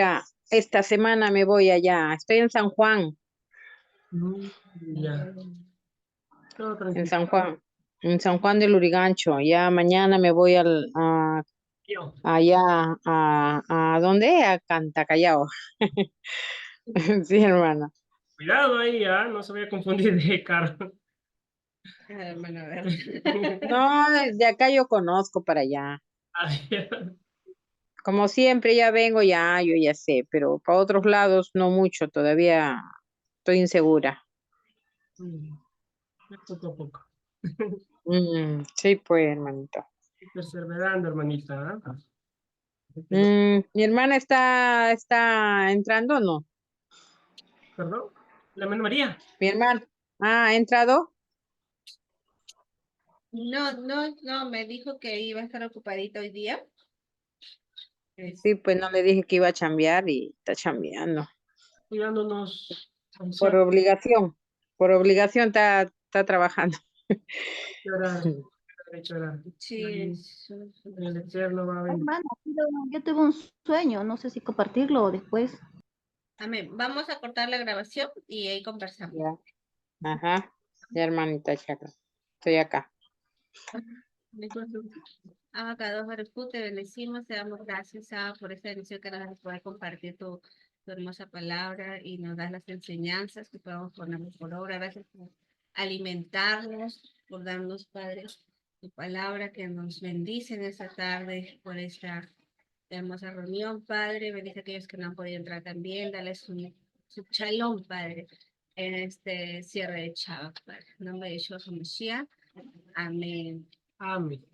esta semana me voy allá. Estoy en San Juan, Mm, ya, todo en tranquilo. San Juan, en San Juan del Lurigancho. Ya mañana me voy Yo. allá, ¿a dónde? A Cantacallao. Sí, hermana. Cuidado ahí, ¿ah? No se vaya a confundir de carro. Ah, hermana Berta. No, de acá yo conozco para allá. Ay, Como siempre ya vengo, yo ya sé, pero para otros lados no mucho, todavía estoy insegura. mm, poco a poco. Sí, pues, hermanito. Perseverando, hermanita. ¿Ah? Mi hermana está entrando, o ¿no? ¿Perdón? ¿La hermana María? Mi hermana, ¿ha entrado? No, me dijo que iba a estar ocupadita hoy día. Es- Sí, pues no le dije que iba a chambear y está chambeando. Cuidándonos Por ancianos. obligación, por obligación está trabajando. Llorar, llorar. Sí, Ahí el Eterno va a venir. hermano, yo tuve un sueño, no sé si compartirlo o después. amén. Vamos a cortar la grabación y ahí conversamos. Ya, ajá, ya hermanita Chaca, estoy acá. Abacados, Barujú, te bendecimos, te damos gracias, por esta bendición que nos das de poder compartir tu hermosa palabra y nos das las enseñanzas que podamos ponernos por obra. Gracias por alimentarnos, por darnos, Padre, tu palabra que nos bendice en esta tarde, por esta hermosa reunión, Padre. Bendice a aquellos que no han podido entrar también, dale su shalom, Padre, en este cierre de Shabbat, Padre. En nombre de Yeshua HaMashiach. Amén. Amén.